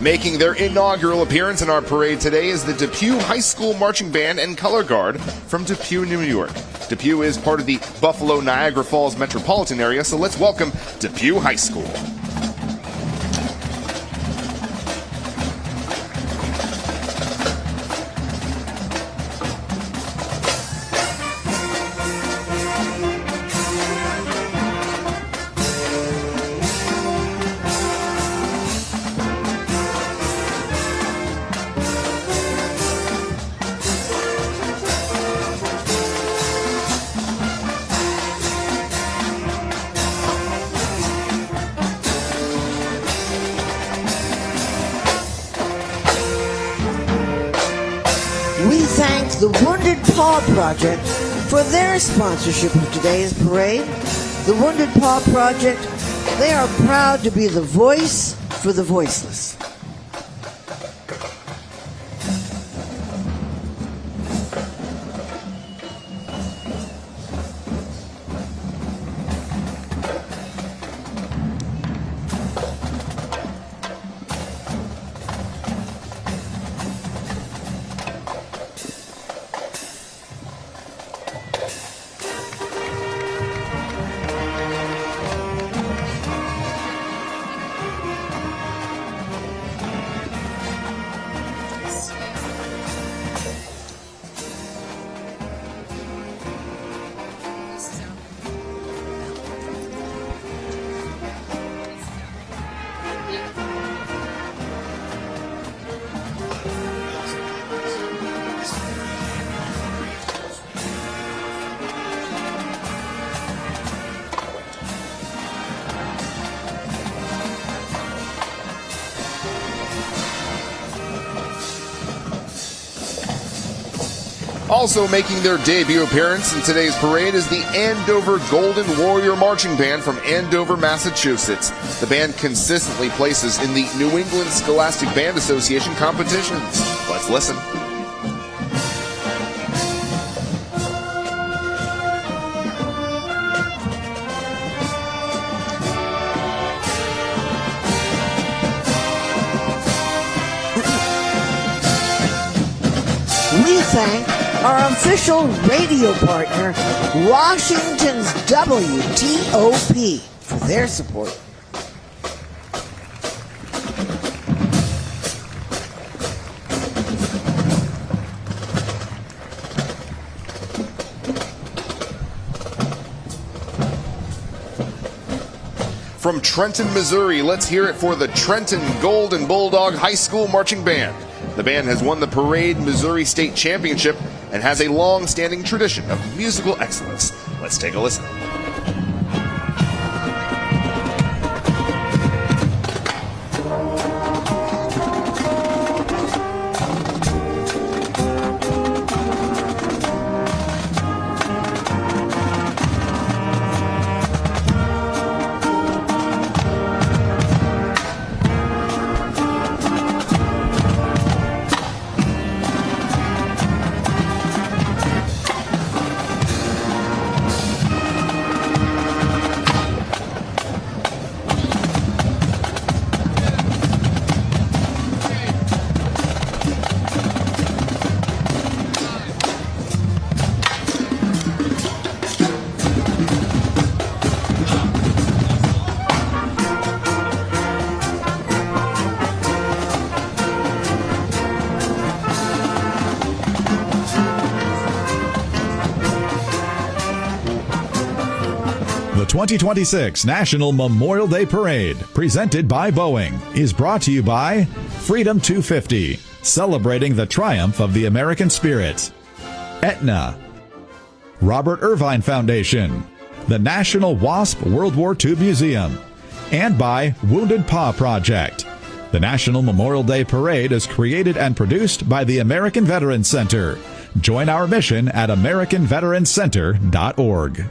Making their inaugural appearance in our parade today is the Depew High School Marching Band and Color Guard from Depew, New York. Depew is part of the Buffalo-Niagara Falls metropolitan area, so let's welcome Depew High School.
We thank the Wounded Paw Project for their sponsorship of today's parade. The Wounded Paw Project, they are proud to be the voice for the voiceless.
Also making their debut appearance in today's parade is the Andover Golden Warrior Marching Band from Andover, Massachusetts. The band consistently places in the New England Scholastic Band Association competitions. Let's listen.
We thank our official radio partner, Washington's WTOP, for their support.
From Trenton, Missouri, let's hear it for the Trenton Golden Bulldog High School Marching Band. The band has won the Parade Missouri State Championship and has a long-standing tradition of musical excellence. Let's take a listen.
The 2026 National Memorial Day Parade, presented by Boeing, is brought to you by Freedom 250, celebrating the triumph of the American spirit, Aetna, Robert Irvine Foundation, the National WASP World War II Museum, and by Wounded Paw Project. The National Memorial Day Parade is created and produced by the American Veterans Center. Join our mission at AmericanVeteransCenter.org.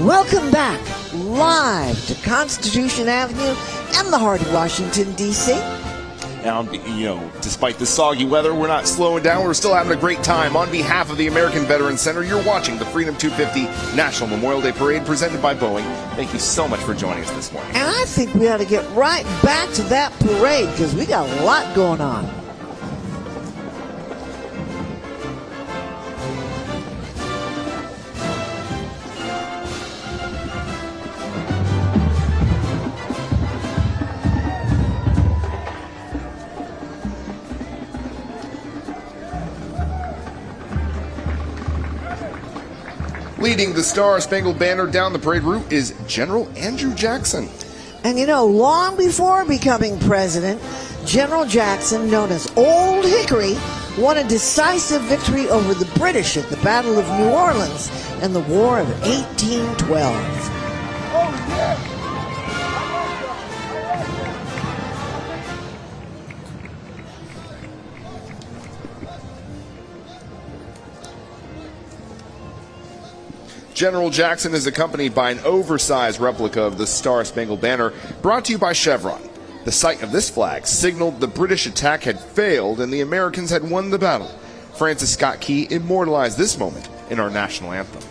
Welcome back, live to Constitution Avenue and the heart of Washington, D.C.
Now, despite the soggy weather, we're not slowing down. We're still having a great time. On behalf of the American Veterans Center, you're watching the Freedom 250 National Memorial Day Parade presented by Boeing. Thank you so much for joining us this morning.
And I think we ought to get right back to that parade because we got a lot going on.
Leading the Star-Spangled Banner down the parade route is General Andrew Jackson.
And long before becoming president, General Jackson, known as Old Hickory, won a decisive victory over the British at the Battle of New Orleans in the War of 1812.
General Jackson is accompanied by an oversized replica of the Star-Spangled Banner, brought to you by Chevron. The sight of this flag signaled the British attack had failed and the Americans had won the battle. Francis Scott Key immortalized this moment in our national anthem.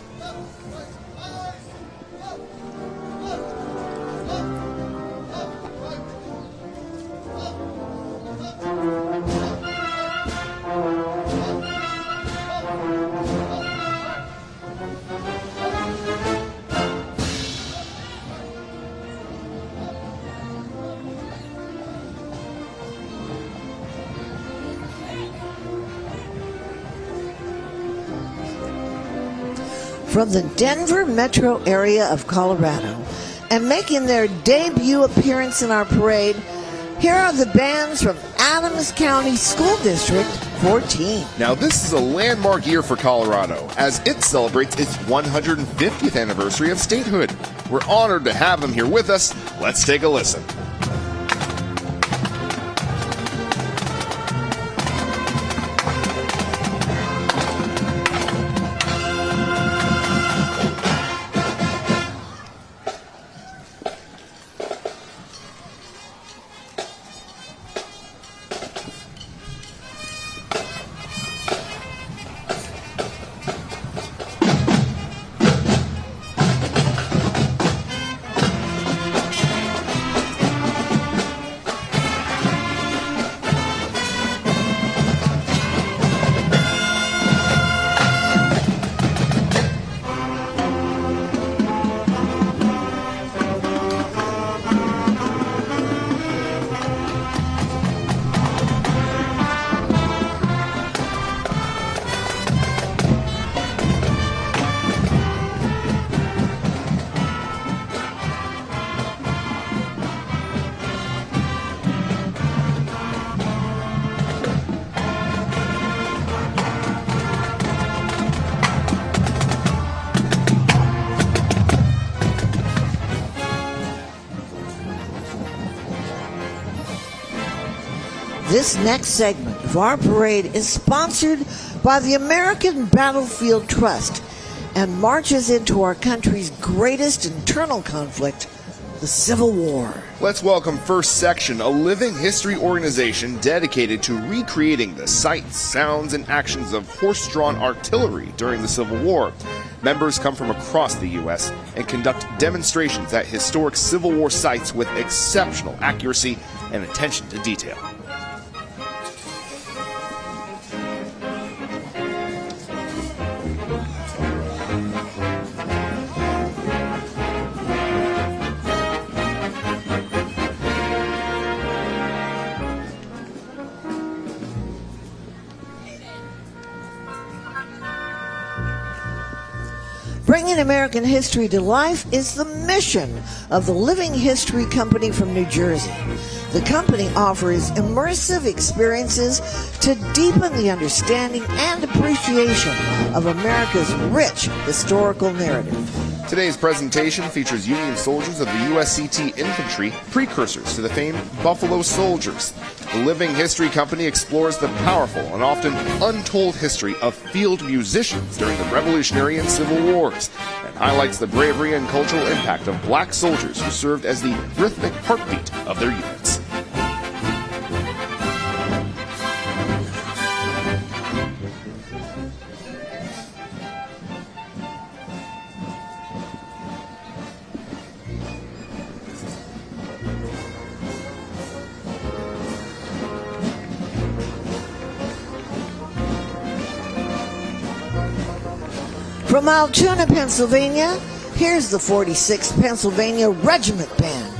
From the Denver metro area of Colorado, and making their debut appearance in our parade, here are the bands from Adams County School District 14.
Now, this is a landmark year for Colorado, as it celebrates its 150th anniversary of statehood. We're honored to have them here with us. Let's take a listen.
This next segment of our parade is sponsored by the American Battlefield Trust and marches into our country's greatest internal conflict, the Civil War.
Let's welcome First Section, a living history organization dedicated to recreating the sights, sounds, and actions of horse-drawn artillery during the Civil War. Members come from across the U.S. and conduct demonstrations at historic Civil War sites with exceptional accuracy and attention to detail.
Bringing American history to life is the mission of the Living History Company from New Jersey. The company offers immersive experiences to deepen the understanding and appreciation of America's rich historical narrative.
Today's presentation features Union soldiers of the USCT Infantry, precursors to the famed Buffalo Soldiers. The Living History Company explores the powerful and often untold history of field musicians during the Revolutionary and Civil Wars, and highlights the bravery and cultural impact of black soldiers who served as the rhythmic heartbeat of their units.
From Altoona, Pennsylvania, here's the 46th Pennsylvania Regiment Band.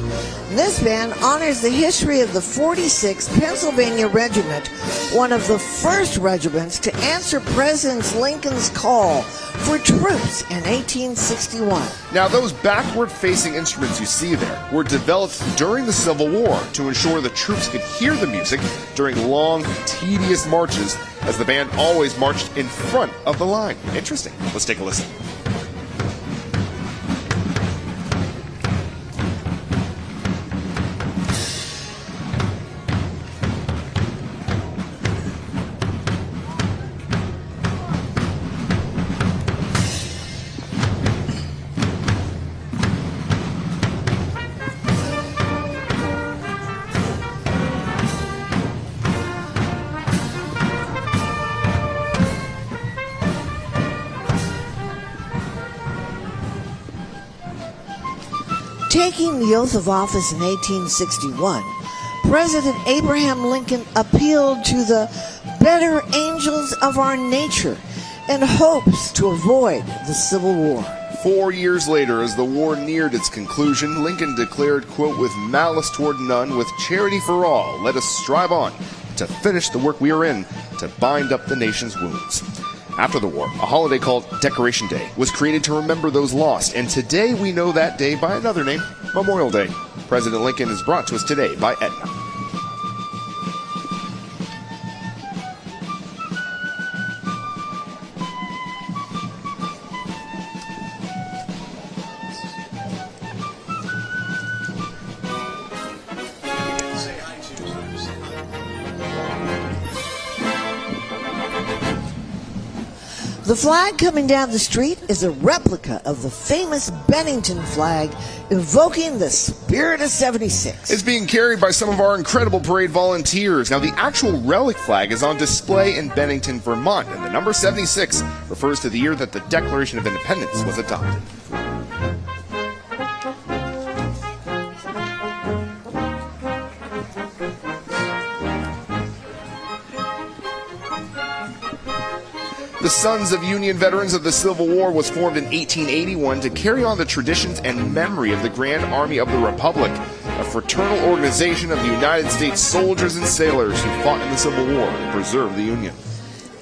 This band honors the history of the 46th Pennsylvania Regiment, one of the first regiments to answer President Lincoln's call for troops in 1861.
Now, those backward-facing instruments you see there were developed during the Civil War to ensure the troops could hear the music during long, tedious marches, as the band always marched in front of the line. Interesting. Let's take a listen.
Taking the oath of office in 1861, President Abraham Lincoln appealed to the better angels of our nature in hopes to avoid the Civil War.
4 years later, as the war neared its conclusion, Lincoln declared, quote, "With malice toward none, with charity for all, let us strive on to finish the work we are in, to bind up the nation's wounds." After the war, a holiday called Decoration Day was created to remember those lost, and today we know that day by another name, Memorial Day. President Lincoln is brought to us today by Aetna.
The flag coming down the street is a replica of the famous Bennington flag, evoking the spirit of 76.
It's being carried by some of our incredible parade volunteers. Now, the actual relic flag is on display in Bennington, Vermont, and the number 76 refers to the year that the Declaration of Independence was adopted. The Sons of Union Veterans of the Civil War was formed in 1881 to carry on the traditions and memory of the Grand Army of the Republic, a fraternal organization of the United States soldiers and sailors who fought in the Civil War and preserved the Union.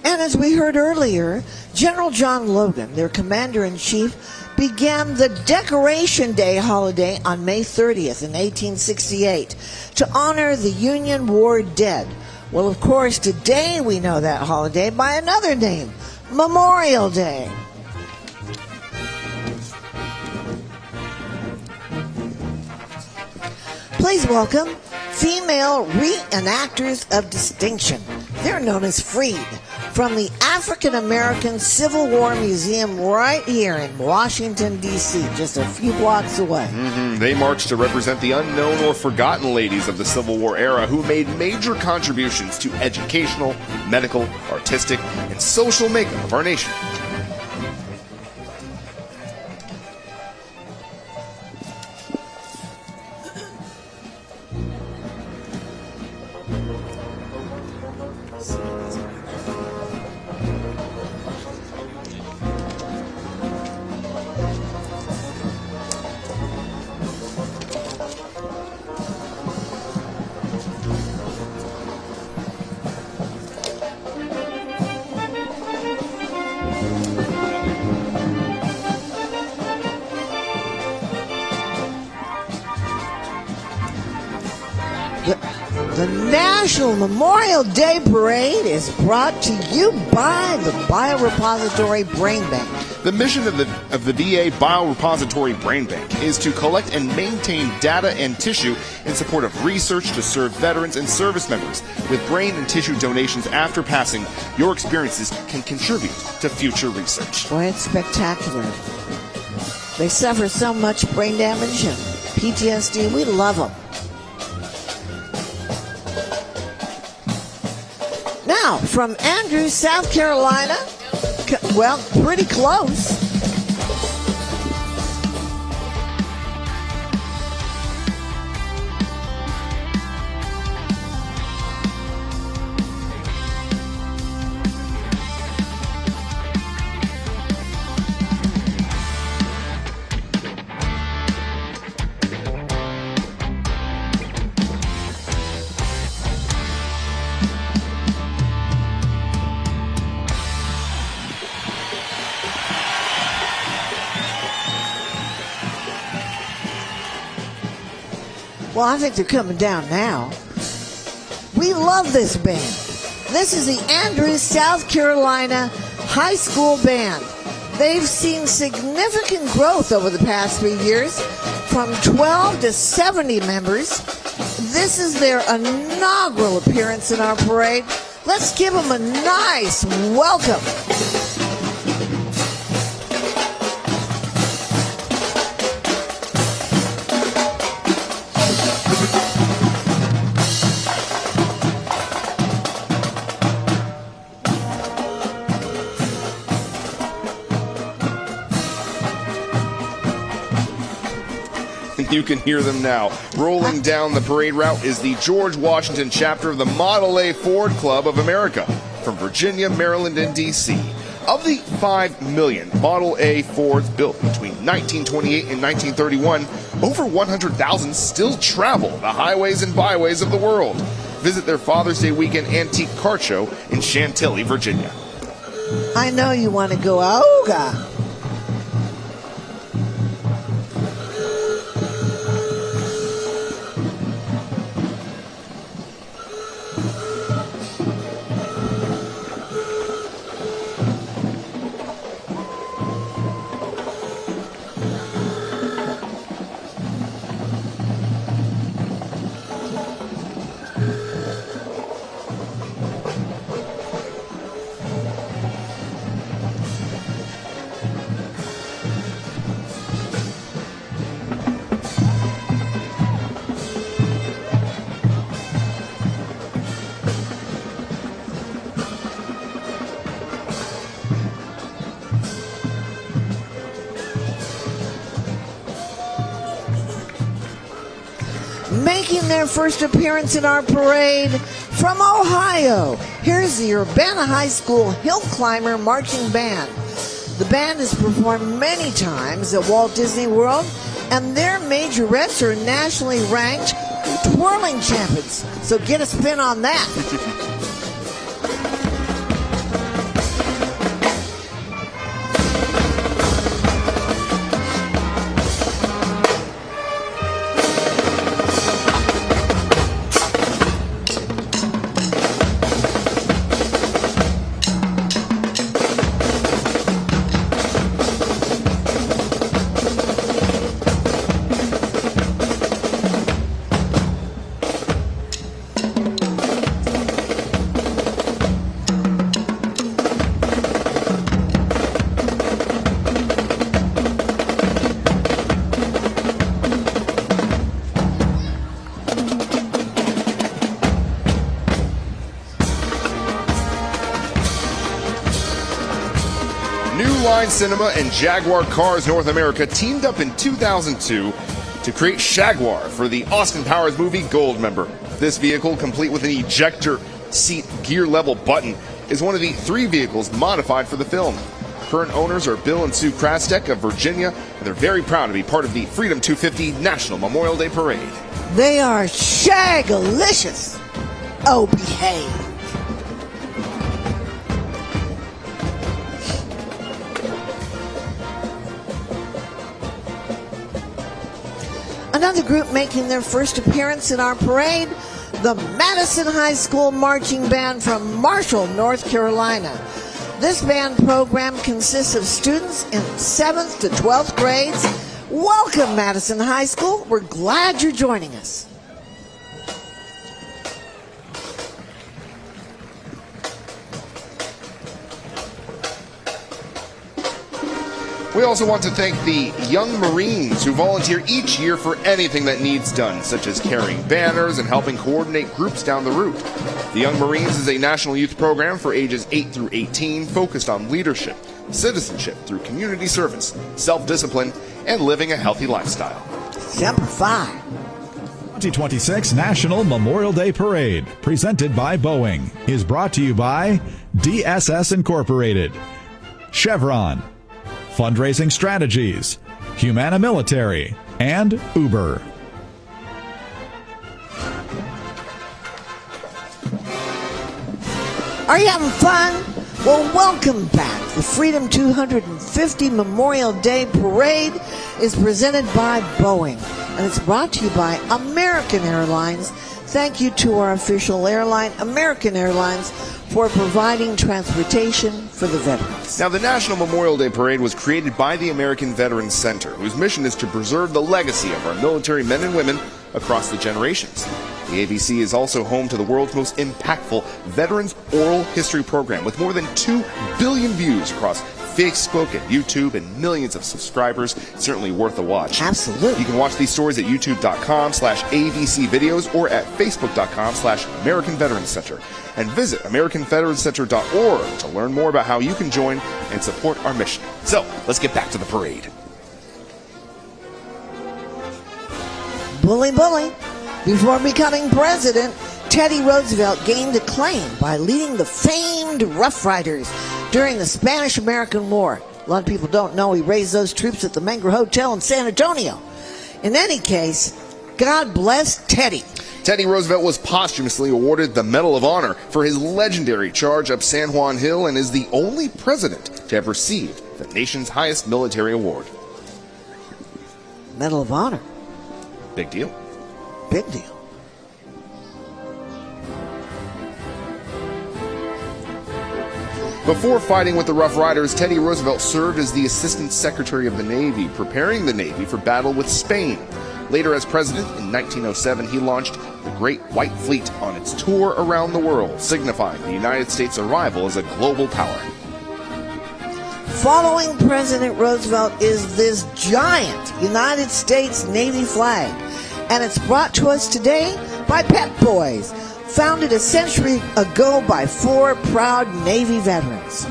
And as we heard earlier, General John Logan, their commander-in-chief, began the Decoration Day holiday on May 30th in 1868 to honor the Union War dead. Well, of course, today we know that holiday by another name, Memorial Day. Please welcome female reenactors of distinction. They're known as Freed, from the African American Civil War Museum right here in Washington, D.C., just a few blocks away.
They marched to represent the unknown or forgotten ladies of the Civil War era who made major contributions to educational, medical, artistic, and social makeup of our nation.
The National Memorial Day Parade is brought to you by the Biorepository Brain Bank.
The mission of the VA Biorepository Brain Bank is to collect and maintain data and tissue in support of research to serve veterans and service members. With brain and tissue donations after passing, your experiences can contribute to future research.
Boy, it's spectacular. They suffer so much brain damage and PTSD. We love them. Now, from Andrews, South Carolina, well, pretty close. Well, I think they're coming down now. We love this band. This is the Andrews, South Carolina High School Band. They've seen significant growth over the past 3 years, from 12 to 70 members. This is their inaugural appearance in our parade. Let's give them a nice welcome.
You can hear them now. Rolling down the parade route is the George Washington chapter of the Model A Ford Club of America from Virginia, Maryland, and D.C. Of the 5 million Model A Fords built between 1928 and 1931, over 100,000 still travel the highways and byways of the world. Visit their Father's Day weekend antique car show in Chantilly, Virginia.
I know you want to go Auga. Making their first appearance in our parade from Ohio, here's the Urbana High School Hill Climber Marching Band. The band has performed many times at Walt Disney World, and their majorettes are nationally ranked twirling champions. So get a spin on that.
Line Cinema and Jaguar Cars North America teamed up in 2002 to create Shaguar for the Austin Powers movie Goldmember. This vehicle, complete with an ejector seat gear level button, is one of the 3 vehicles modified for the film. Current owners are Bill and Sue Krastek of Virginia, and they're very proud to be part of the Freedom 250 National Memorial Day Parade.
They are shagalicious. Oh, behave. Another group making their first appearance in our parade, the Madison High School Marching Band from Marshall, North Carolina. This band program consists of students in 7th to 12th grades. Welcome, Madison High School. We're glad you're joining us.
We also want to thank the young Marines who volunteer each year for anything that needs done, such as carrying banners and helping coordinate groups down the route. The Young Marines is a national youth program for ages 8 through 18 focused on leadership, citizenship through community service, self-discipline, and living a healthy lifestyle.
Semper Fi.
2026 National Memorial Day Parade, presented by Boeing, is brought to you by DSS Incorporated, Chevron, Fundraising Strategies, Humana Military, and Uber.
Are you having fun? Well, welcome back. The Freedom 250 Memorial Day Parade is presented by Boeing. and it's brought to you by American Airlines. Thank you to our official airline, American Airlines, for providing transportation for the veterans.
Now, the National Memorial Day Parade was created by the American Veterans Center, whose mission is to preserve the legacy of our military men and women across the generations. The AVC is also home to the world's most impactful Veterans Oral History program, with more than 2 billion views across Facebook and YouTube and millions of subscribers. It's certainly worth a watch.
Absolutely.
You can watch these stories at youtube.com/AVC videos or at facebook.com/American Veterans Center. And visit AmericanVeteransCenter.org to learn more about how you can join and support our mission. So, let's get back to the parade.
Bully, bully. Before becoming president, Teddy Roosevelt gained acclaim by leading the famed Rough Riders during the Spanish-American War. A lot of people don't know he raised those troops at the Menger Hotel in San Antonio. In any case, God bless Teddy.
Teddy Roosevelt was posthumously awarded the Medal of Honor for his legendary charge up San Juan Hill and is the only president to have received the nation's highest military award.
Medal of Honor.
Big deal.
Big deal.
Before fighting with the Rough Riders, Teddy Roosevelt served as the Assistant Secretary of the Navy, preparing the Navy for battle with Spain. Later, as president, in 1907, he launched the Great White Fleet on its tour around the world, signifying the United States' arrival as a global power.
Following President Roosevelt is this giant United States Navy flag, and it's brought to us today by Pep Boys, founded a century ago by 4 proud Navy veterans.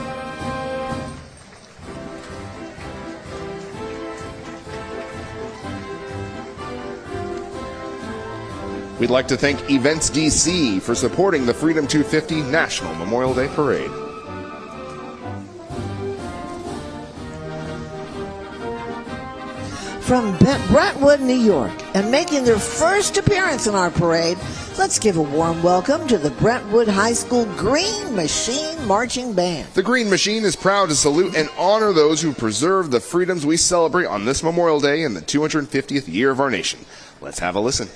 We'd like to thank Events DC for supporting the Freedom 250 National Memorial Day Parade.
From Brentwood, New York, and making their first appearance in our parade, let's give a warm welcome to the Brentwood High School Green Machine Marching Band.
The Green Machine is proud to salute and honor those who preserve the freedoms we celebrate on this Memorial Day in the 250th year of our nation. Let's have a listen.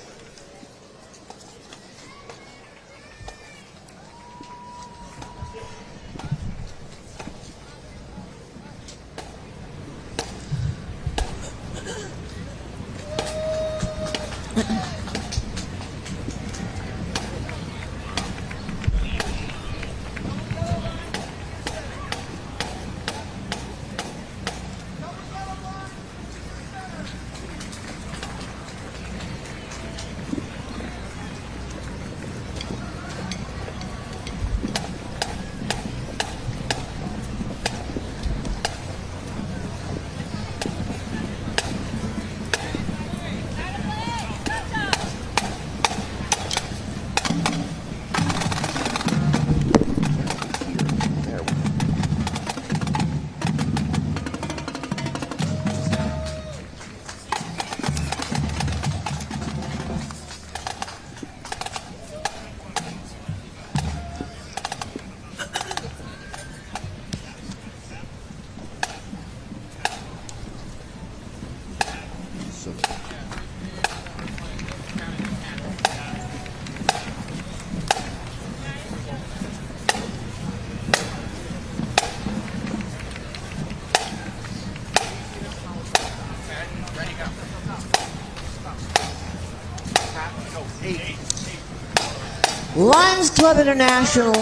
Lions Club International.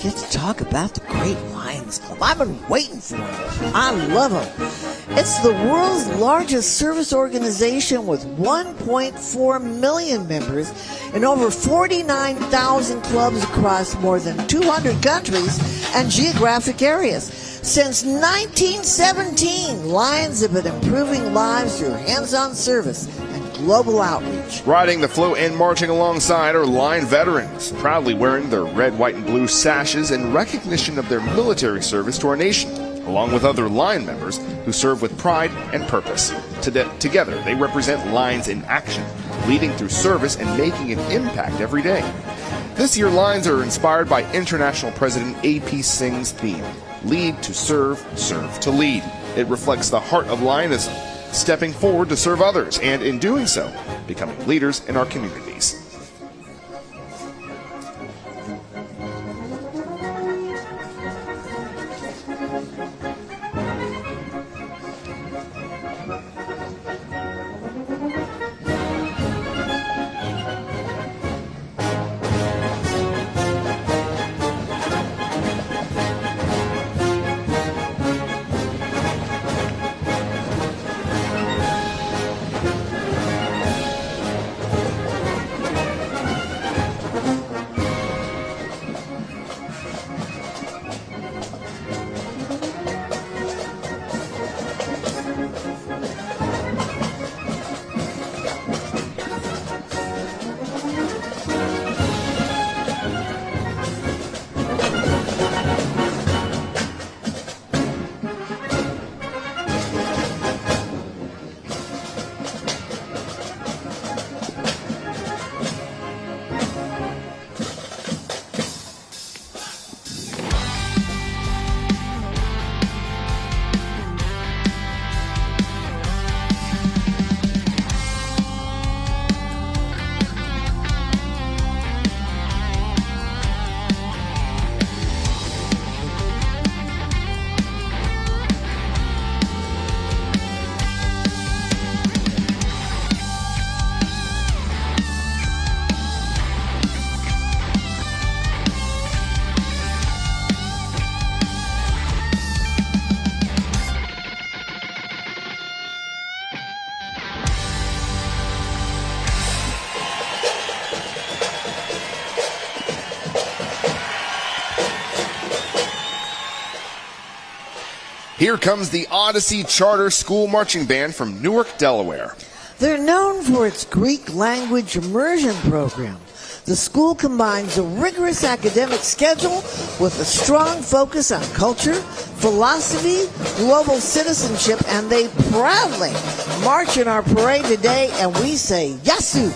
get to talk about the Great Lions Club. I've been waiting for them. I love them. It's the world's largest service organization with 1.4 million members in over 49,000 clubs across more than 200 countries and geographic areas. Since 1917, Lions have been improving lives through hands-on service and global outreach.
Riding the float and marching alongside are Lion veterans, proudly wearing their red, white, and blue sashes in recognition of their military service to our nation, along with other Lion members who serve with pride and purpose. Together, they represent Lions in action, leading through service and making an impact every day. This year, Lions are inspired by International President A.P. Singh's theme, Lead to Serve, Serve to Lead. It reflects the heart of Lionism, stepping forward to serve others, and in doing so, becoming leaders in our communities. Here comes the Odyssey Charter School Marching Band from Newark, Delaware.
They're known for its Greek language immersion program. The school combines a rigorous academic schedule with a strong focus on culture, philosophy, global citizenship, and they proudly march in our parade today, and we say, Yasu!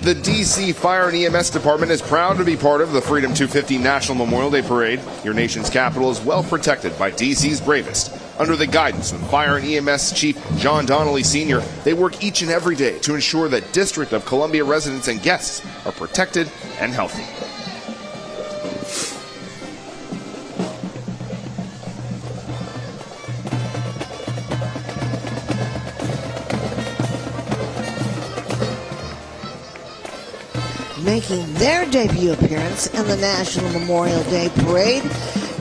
The D.C. Fire and EMS Department is proud to be part of the Freedom 250 National Memorial Day Parade. Your nation's capital is well protected by D.C.'s bravest. Under the guidance of Fire and EMS Chief John Donnelly Sr., they work each and every day to ensure that District of Columbia residents and guests are protected and healthy.
Making their debut appearance in the National Memorial Day Parade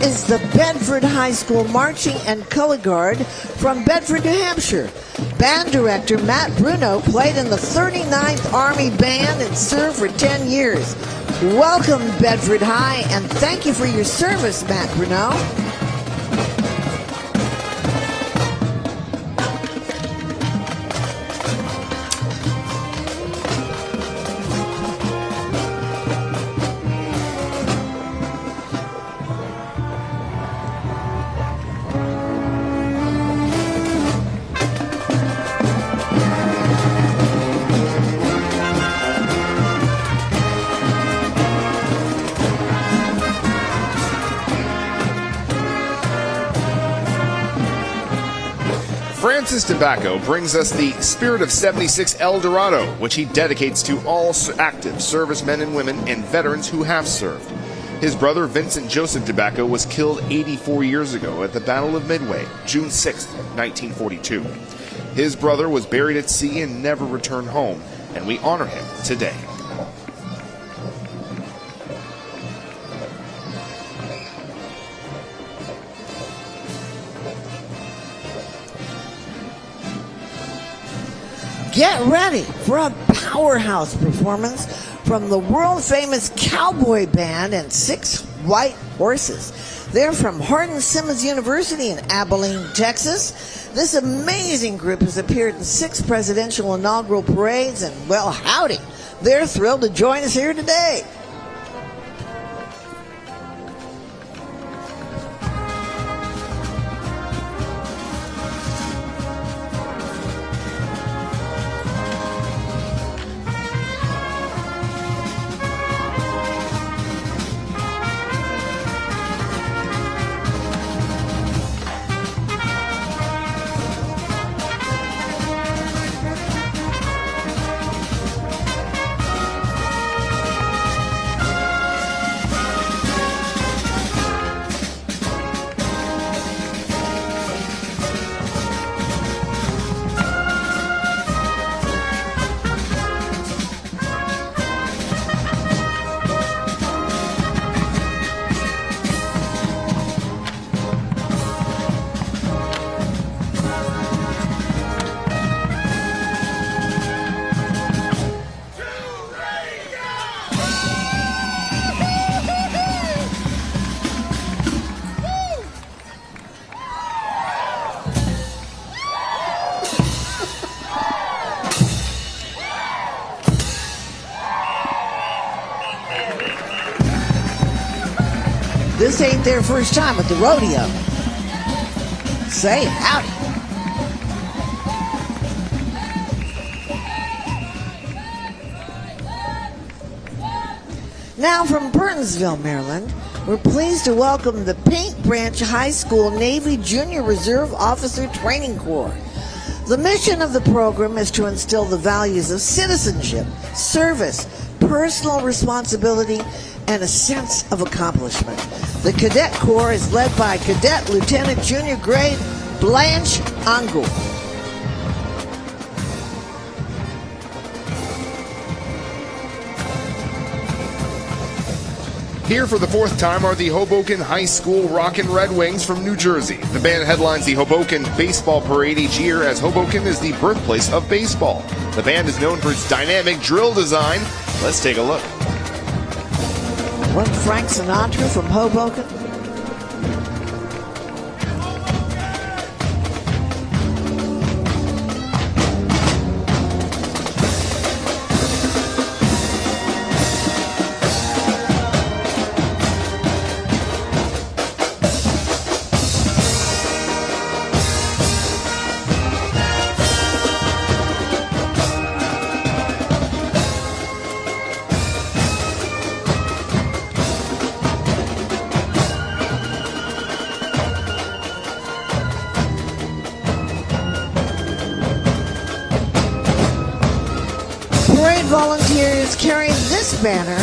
is the Bedford High School Marching and Color Guard from Bedford, New Hampshire. Band director Matt Bruno played in the 39th Army Band and served for 10 years. Welcome, Bedford High, and thank you for your service, Matt Bruno.
Francis Tobacco brings us the Spirit of 76 El Dorado, which he dedicates to all active servicemen and women and veterans who have served. His brother, Vincent Joseph Tobacco, was killed 84 years ago at the Battle of Midway, June 6, 1942. His brother was buried at sea and never returned home, and we honor him today.
Get ready for a powerhouse performance from the world-famous cowboy band and 6 white horses. They're from Hardin Simmons University in Abilene, Texas. This amazing group has appeared in 6 presidential inaugural parades, and, well, howdy, they're thrilled to join us here today. This ain't their first time at the rodeo. Say howdy. Now from Burtonsville, Maryland, we're pleased to welcome the Paint Branch High School Navy Junior Reserve Officer Training Corps. The mission of the program is to instill the values of citizenship, service, personal responsibility, and a sense of accomplishment. The Cadet Corps is led by Cadet Lieutenant Junior Grade Blanche Angul.
Here for the 4th time are the Hoboken High School Rockin' Red Wings from New Jersey. The band headlines the Hoboken Baseball Parade each year, as Hoboken is the birthplace of baseball. The band is known for its dynamic drill design. Let's take a look.
One Frank Sinatra from Hoboken. Volunteers carrying this banner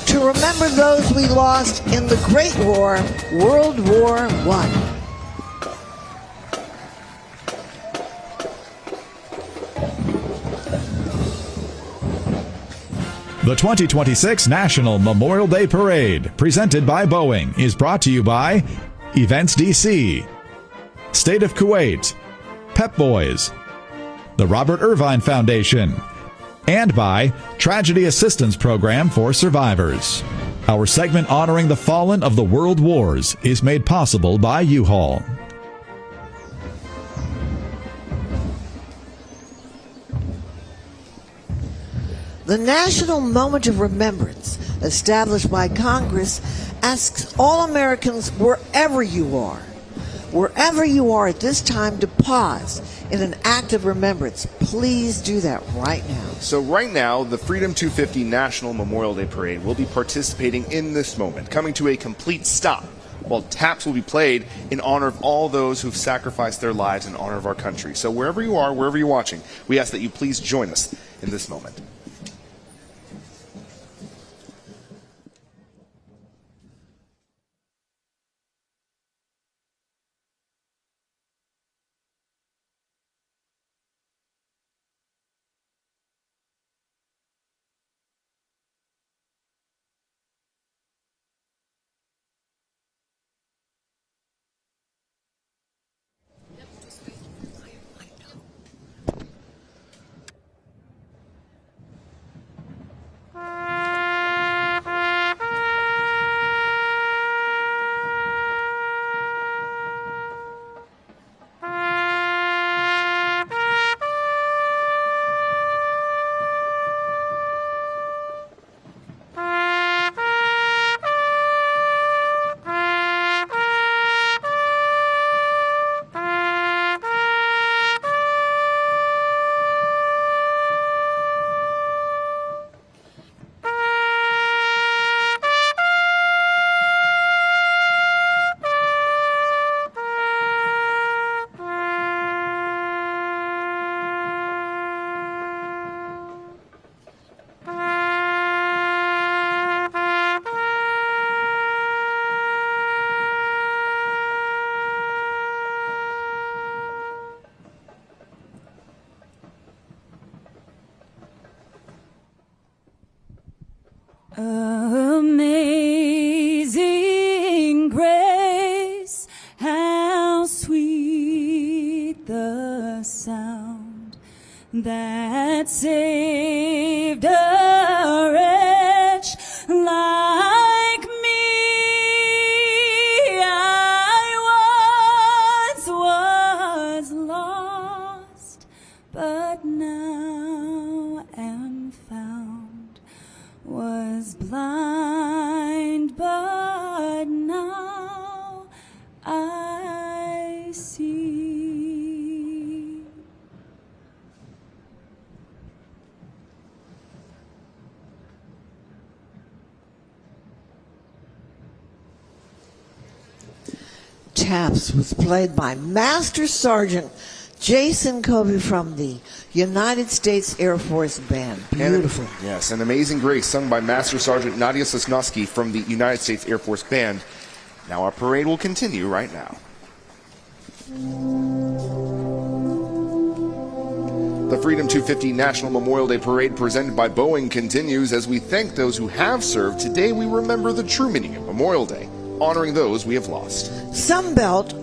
to remember those we lost in the Great War, World War I.
The 2026 National Memorial Day Parade, presented by Boeing, is brought to you by Events DC, State of Kuwait, Pep Boys, the Robert Irvine Foundation, and by Tragedy Assistance Program for Survivors. Our segment honoring the fallen of the world wars is made possible by U-Haul.
The National Moment of Remembrance, established by Congress, asks all Americans, wherever you are at this time, to pause in an act of remembrance. Please do that right now.
So right now, the Freedom 250 National Memorial Day Parade will be participating in this moment, coming to a complete stop while taps will be played in honor of all those who've sacrificed their lives in honor of our country. So wherever you are, wherever you're watching, we ask that you please join us in this moment.
Amazing grace, how sweet the sound that saved a wretch like me. I once was lost, but now am found, was blind, but now I see.
Taps was played by Master Sergeant Jason Covey from the United States Air Force Band. Beautiful.
Yes, an Amazing Grace sung by Master Sergeant Nadia Sosnowski from the United States Air Force Band. Now our parade will continue right now. The Freedom 250 National Memorial Day Parade presented by Boeing continues. As we thank those who have served, today we remember the true meaning of Memorial Day, honoring those we have lost.
Sunbelt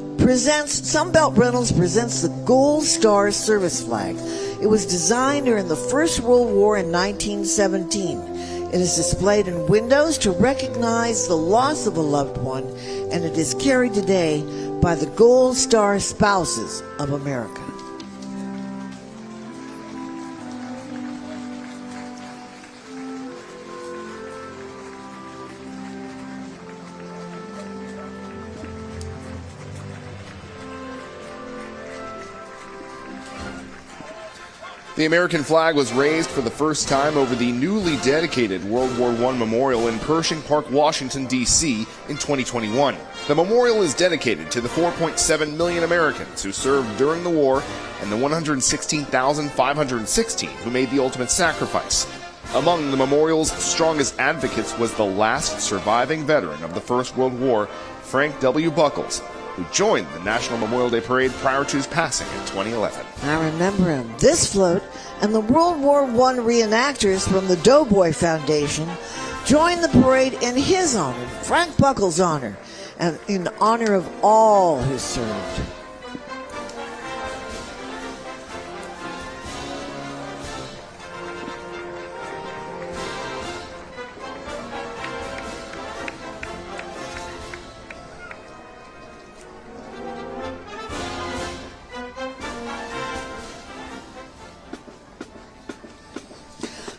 Rentals presents the Gold Star Service Flag. It was designed during the First World War in 1917. It is displayed in windows to recognize the loss of a loved one, and it is carried today by the Gold Star Spouses of America.
The American flag was raised for the first time over the newly dedicated World War I Memorial in Pershing Park, Washington, D.C. in 2021. The memorial is dedicated to the 4.7 million Americans who served during the war and the 116,516 who made the ultimate sacrifice. Among the memorial's strongest advocates was the last surviving veteran of the First World War, Frank W. Buckles, who joined the National Memorial Day Parade prior to his passing in 2011.
I remember him. This float and the World War I reenactors from the Doughboy Foundation joined the parade in his honor, Frank Buckles' honor, and in honor of all who served.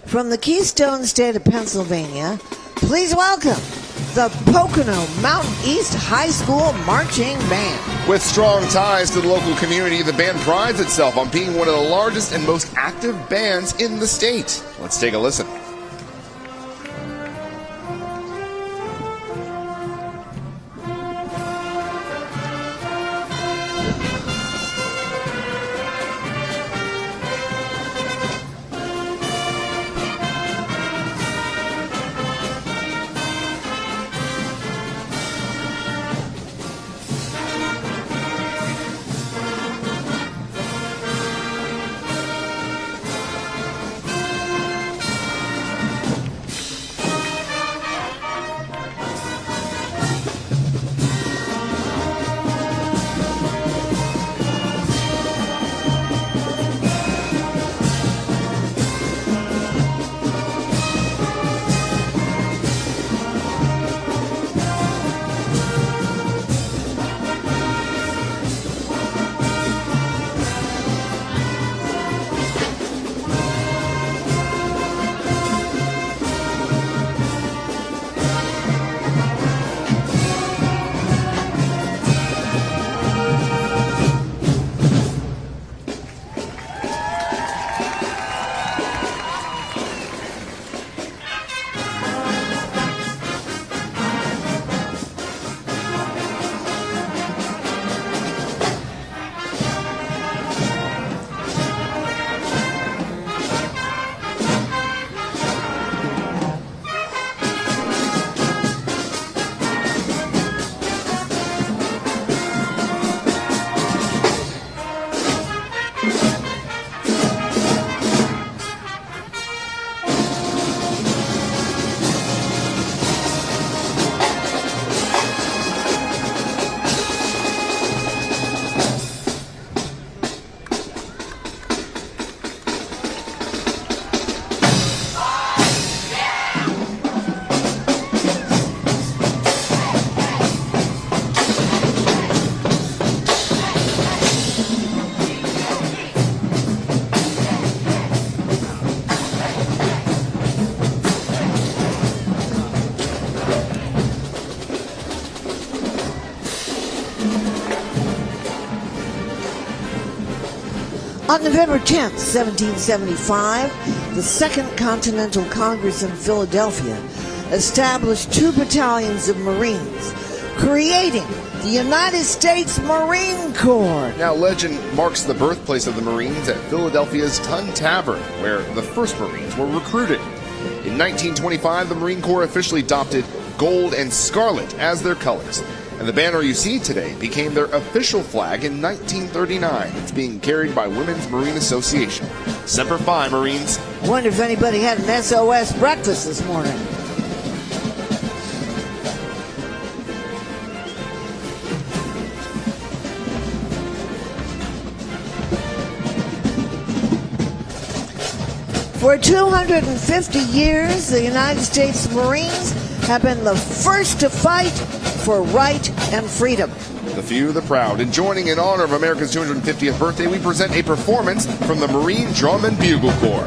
From the Keystone State of Pennsylvania, please welcome the Pocono Mountain East High School Marching Band.
With strong ties to the local community, the band prides itself on being one of the largest and most active bands in the state. Let's take a listen.
On November 10th, 1775, the Second Continental Congress in Philadelphia established 2 battalions of Marines, creating the United States Marine Corps.
Now, legend marks the birthplace of the Marines at Philadelphia's Tun Tavern, where the first Marines were recruited. In 1925, the Marine Corps officially adopted gold and scarlet as their colors, and the banner you see today became their official flag in 1939. It's being carried by Women's Marine Association. Semper Fi, Marines.
I wonder if anybody had an SOS breakfast this morning. For 250 years, the United States Marines have been the first to fight for right and freedom.
The few, the proud. And joining in honor of America's 250th birthday, we present a performance from the Marine Drum and Bugle Corps.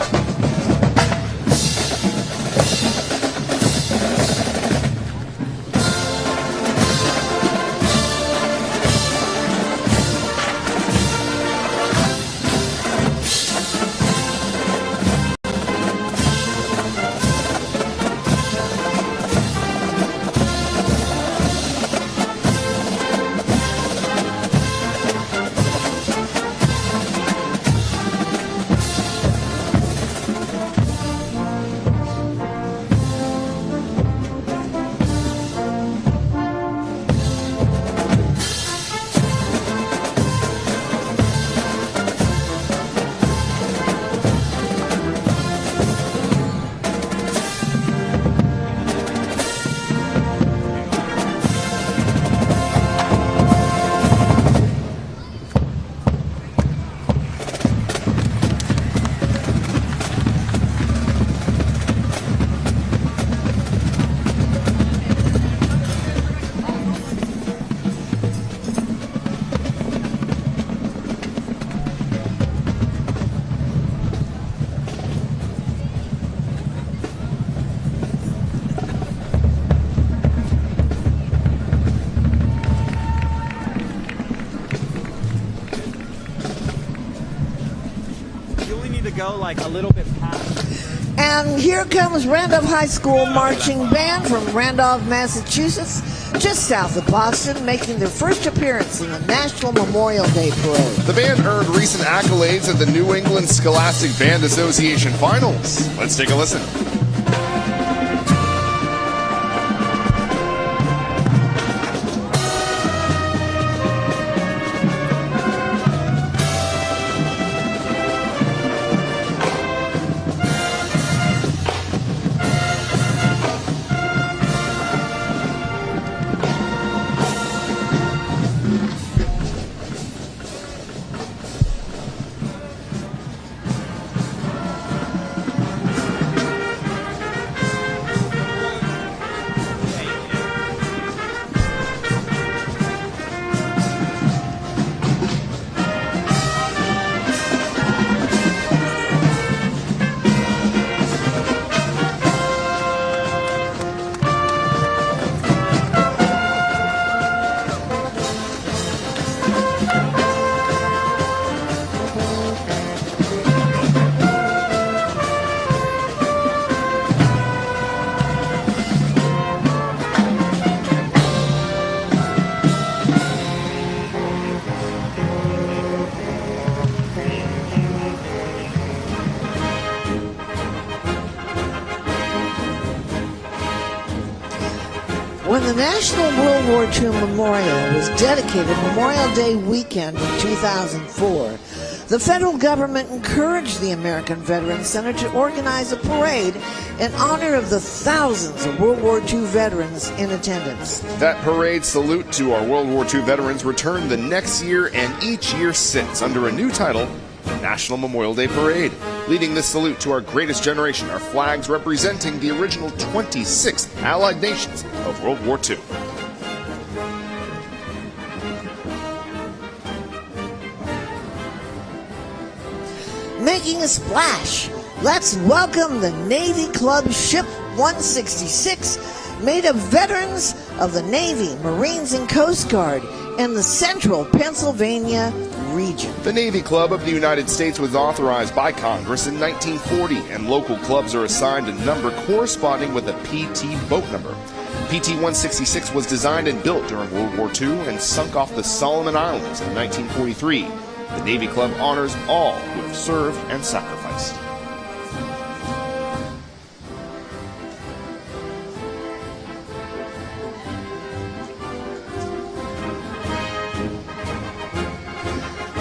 Go like a little bit past.
And here comes Randolph High School Marching Band from Randolph, Massachusetts, just south of Boston, making their first appearance in the National Memorial Day Parade.
The band earned recent accolades at the New England Scholastic Band Association Finals. Let's take a listen.
When the National World War II Memorial was dedicated Memorial Day weekend in 2004, the federal government encouraged the American Veterans Center to organize a parade in honor of the thousands of World War II veterans in attendance.
That parade salute to our World War II veterans returned the next year and each year since under a new title, National Memorial Day Parade. Leading this salute to our greatest generation are flags representing the original 26 Allied nations of World War II.
Making a splash, let's welcome the Navy Club Ship 166, made of veterans of the Navy, Marines, and Coast Guard in the central Pennsylvania region.
The Navy Club of the United States was authorized by Congress in 1940, and local clubs are assigned a number corresponding with a PT boat number. PT-166 was designed and built during World War II and sunk off the Solomon Islands in 1943. The Navy Club honors all who have served and sacrificed.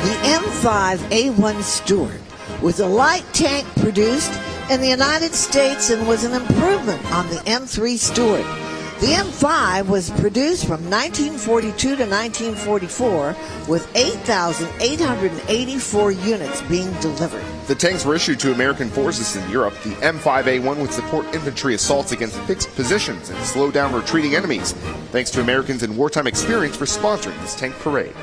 The M5A1 Stuart was a light tank produced in the United States and was an improvement on the M3 Stuart. The M5 was produced from 1942 to 1944 with 8,884 units being delivered.
The tanks were issued to American forces in Europe. The M5A1 would support infantry assaults against fixed positions and slow down retreating enemies. Thanks to Americans in wartime experience for sponsoring this tank parade.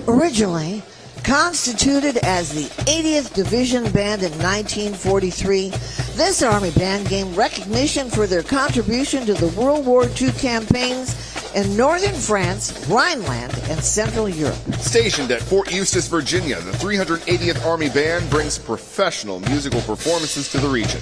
Originally constituted as the 80th Division Band in 1943, this Army band gained recognition for their contribution to the World War II campaigns in northern France, Rhineland, and Central Europe.
Stationed at Fort Eustis, Virginia, the 380th Army Band brings professional musical performances to the region.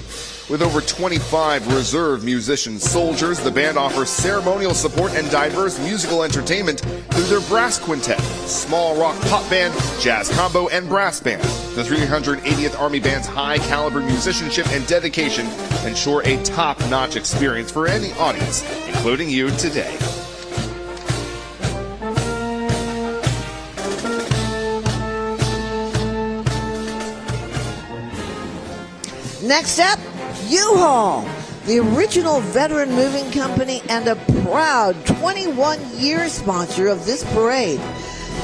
With over 25 reserve musician soldiers, the band offers ceremonial support and diverse musical entertainment through their brass quintet, small rock pop band, jazz combo, and brass band. The 380th Army Band's high-caliber musicianship and dedication ensure a top-notch experience for any audience, including you today.
Next up, U-Haul, the original veteran moving company and a proud 21-year sponsor of this parade.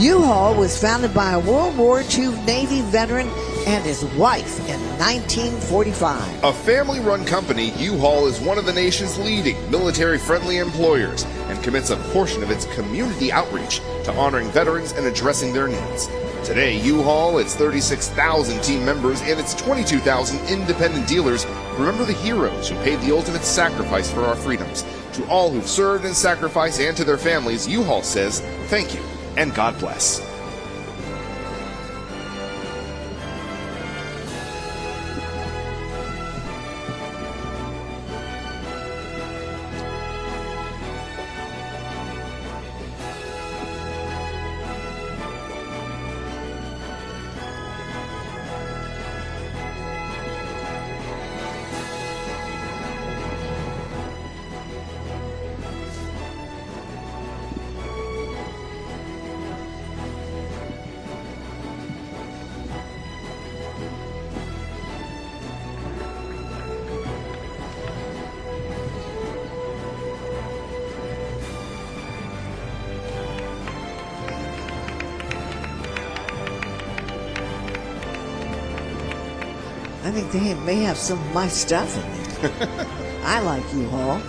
U-Haul was founded by a World War II Navy veteran and his wife in 1945.
A family-run company, U-Haul is one of the nation's leading military-friendly employers and commits a portion of its community outreach to honoring veterans and addressing their needs. Today, U-Haul, its 36,000 team members, and its 22,000 independent dealers remember the heroes who paid the ultimate sacrifice for our freedoms. To all who've served and sacrificed and to their families, U-Haul says thank you and God bless.
I think they may have some of my stuff in there. I like U-Haul.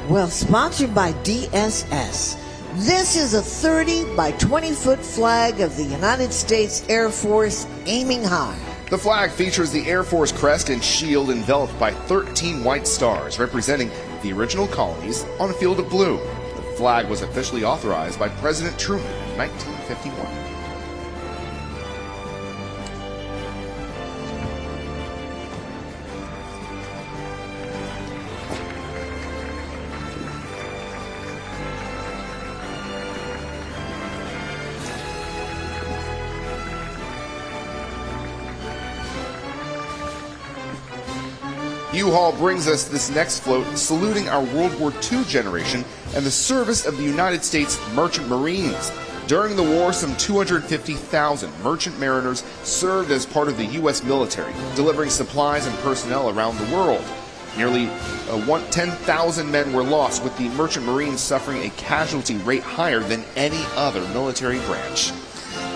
Well, sponsored by DSS. This is a 30 by 20 foot flag of the United States Air Force aiming high.
The flag features the Air Force crest and shield enveloped by 13 white stars representing the original colonies on a field of blue. The flag was officially authorized by President Truman in 1951. U-Haul brings us this next float, saluting our World War II generation and the service of the United States Merchant Marines. During the war, some 250,000 merchant mariners served as part of the U.S. military, delivering supplies and personnel around the world. Nearly 10,000 men were lost, with the Merchant Marines suffering a casualty rate higher than any other military branch.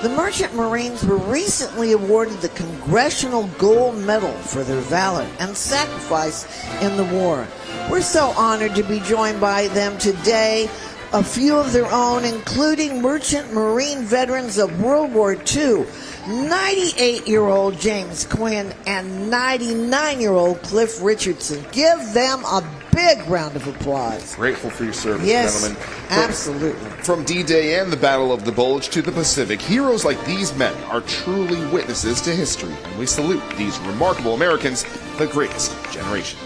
The Merchant Marines were recently awarded the Congressional Gold Medal for their valor and sacrifice in the war. We're so honored to be joined by them today. A few of their own, including Merchant Marine veterans of World War II, 98-year-old James Quinn and 99-year-old Cliff Richardson. Give them a big round of applause.
Grateful for your service,
yes,
gentlemen.
Absolutely.
From D-Day and the Battle of the Bulge to the Pacific, heroes like these men are truly witnesses to history, and we salute these remarkable Americans, the greatest generation.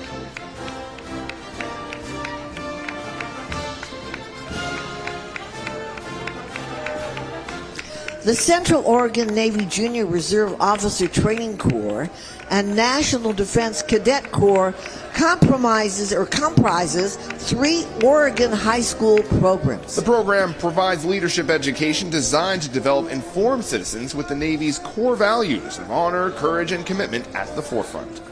The Central Oregon Navy Junior Reserve Officer Training Corps and National Defense Cadet Corps comprises 3 Oregon high school programs.
The program provides leadership education designed to develop informed citizens with the Navy's core values of honor, courage, and commitment at the forefront.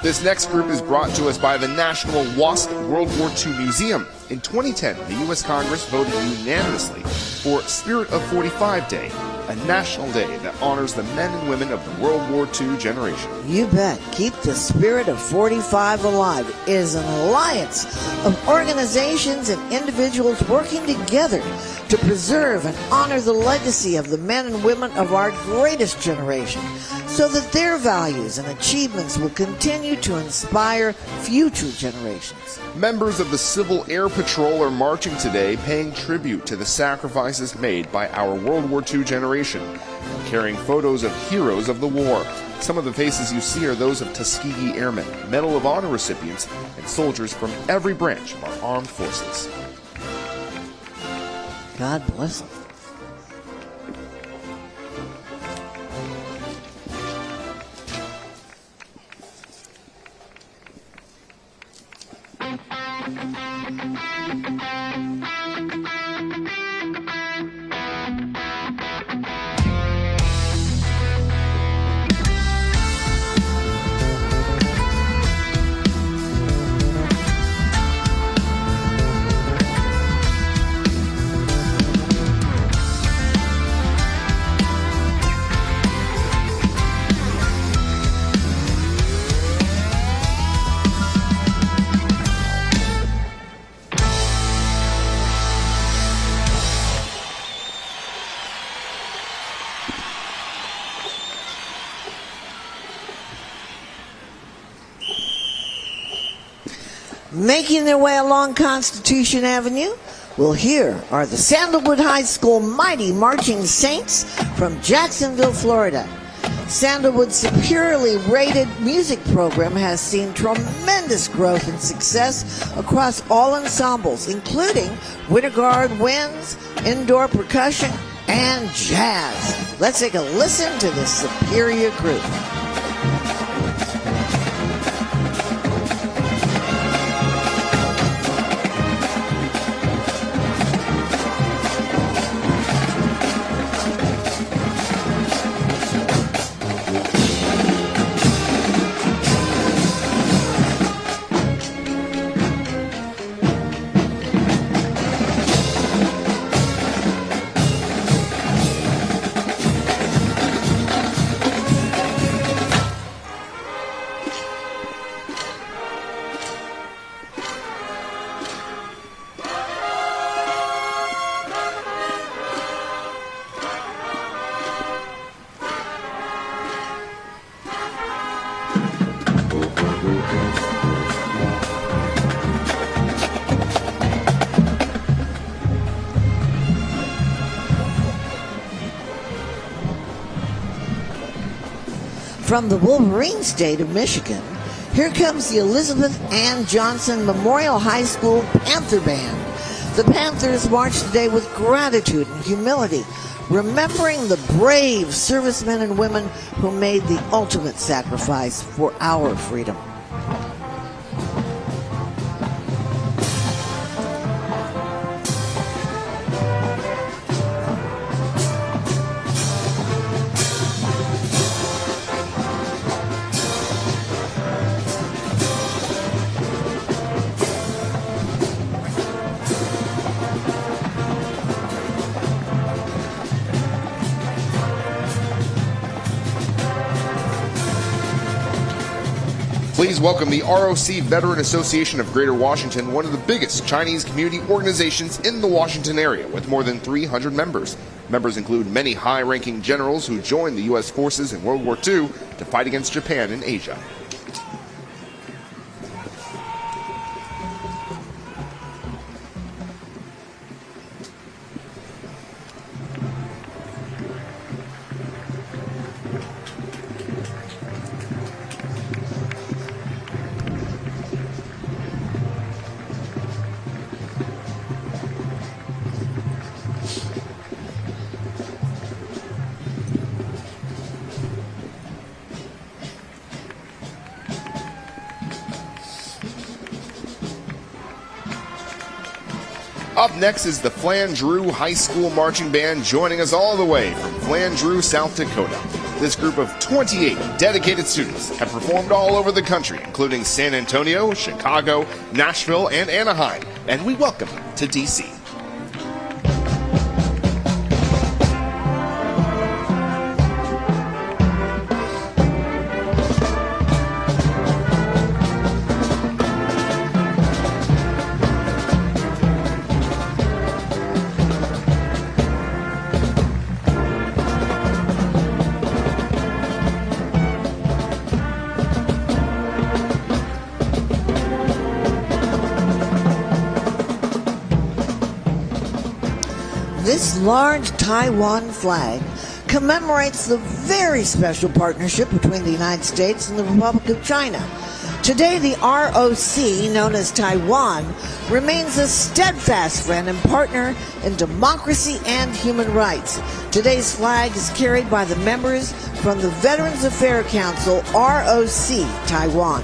This next group is brought to us by the National WASP World War II Museum. In 2010, the U.S. Congress voted unanimously for Spirit of 45 Day, a national day that honors the men and women of the World War II generation.
You bet. Keep the Spirit of 45 alive. It is an alliance of organizations and individuals working together to preserve and honor the legacy of the men and women of our greatest generation, so that their values and achievements will continue to inspire future generations.
Members of the Civil Air Patrol are marching today, paying tribute to the sacrifices made by our World War II generation, and carrying photos of heroes of the war. Some of the faces you see are those of Tuskegee Airmen, Medal of Honor recipients, and soldiers from every branch of our armed forces.
God bless them. Making their way along Constitution Avenue, well, here are the Sandalwood High School Mighty Marching Saints from Jacksonville, Florida. Sandalwood's superiorly rated music program has seen tremendous growth and success across all ensembles, including Winter Guard winds, indoor percussion, and jazz. Let's take a listen to this superior group. From the Wolverine State of Michigan, here comes the Elizabeth Ann Johnson Memorial High School Panther Band. The Panthers march today with gratitude and humility, remembering the brave servicemen and women who made the ultimate sacrifice for our freedom.
Please welcome the ROC Veteran Association of Greater Washington, one of the biggest Chinese community organizations in the Washington area, with more than 300 members. Members include many high-ranking generals who joined the U.S. forces in World War II to fight against Japan in Asia. Up next is the Flandreau High School Marching Band, joining us all the way from Flandreau, South Dakota. This group of 28 dedicated students have performed all over the country, including San Antonio, Chicago, Nashville, and Anaheim, and we welcome them to D.C.
This large Taiwan flag commemorates the very special partnership between the United States and the Republic of China. Today, the ROC, known as Taiwan, remains a steadfast friend and partner in democracy and human rights. Today's flag is carried by the members from the Veterans Affairs Council, ROC, Taiwan.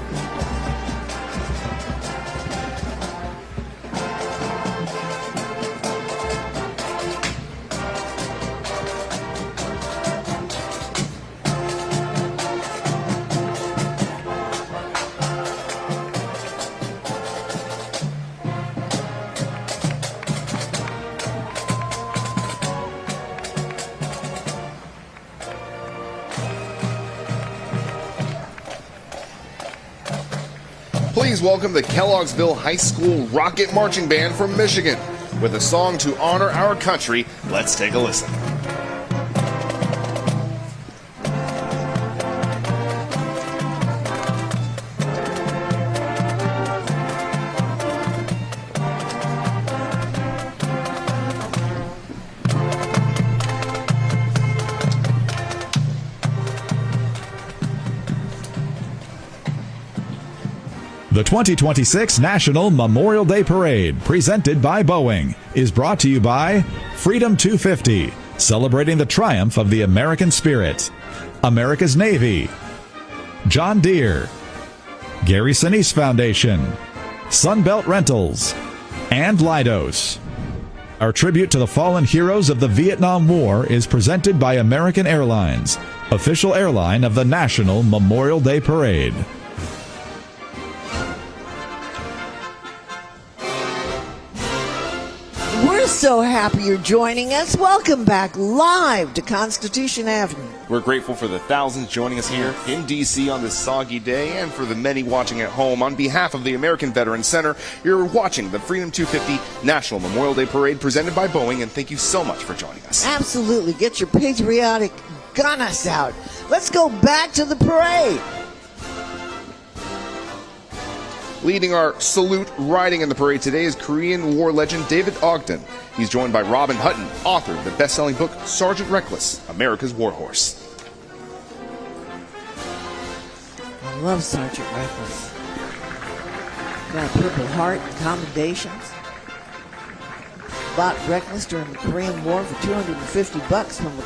Please welcome the Kelloggsville High School Rocket Marching Band from Michigan. With a song to honor our country, let's take a listen.
The 2026 National Memorial Day Parade, presented by Boeing, is brought to you by Freedom 250, celebrating the triumph of the American spirit, America's Navy, John Deere, Gary Sinise Foundation, Sunbelt Rentals, and Leidos. Our tribute to the fallen heroes of the Vietnam War is presented by American Airlines, official airline of the National Memorial Day Parade.
We're so happy you're joining us. Welcome back live to Constitution Avenue.
We're grateful for the thousands joining us here in D.C. on this soggy day, and for the many watching at home. On behalf of the American Veterans Center, you're watching the Freedom 250 National Memorial Day Parade presented by Boeing, and thank you so much for joining us.
Absolutely. Get your patriotic gunnas out. Let's go back to the parade.
Leading our salute riding in the parade today is Korean War legend David Ogden. He's joined by Robin Hutton, author of the best-selling book Sergeant Reckless, America's Warhorse.
I love Sergeant Reckless. Got a Purple Heart and commendations. Bought Reckless during the Korean War for $250 from a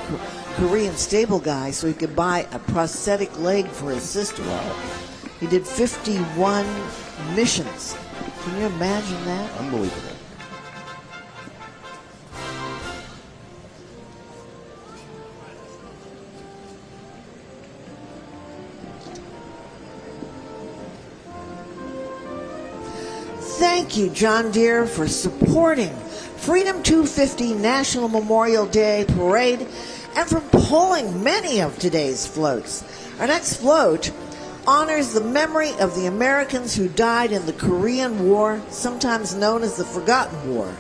Korean stable guy so he could buy a prosthetic leg for his sister. He did 51 missions. Can you imagine that?
Unbelievable.
Thank you, John Deere, for supporting Freedom 250 National Memorial Day Parade and for pulling many of today's floats. Our next float honors the memory of the Americans who died in the Korean War, sometimes known as the Forgotten War,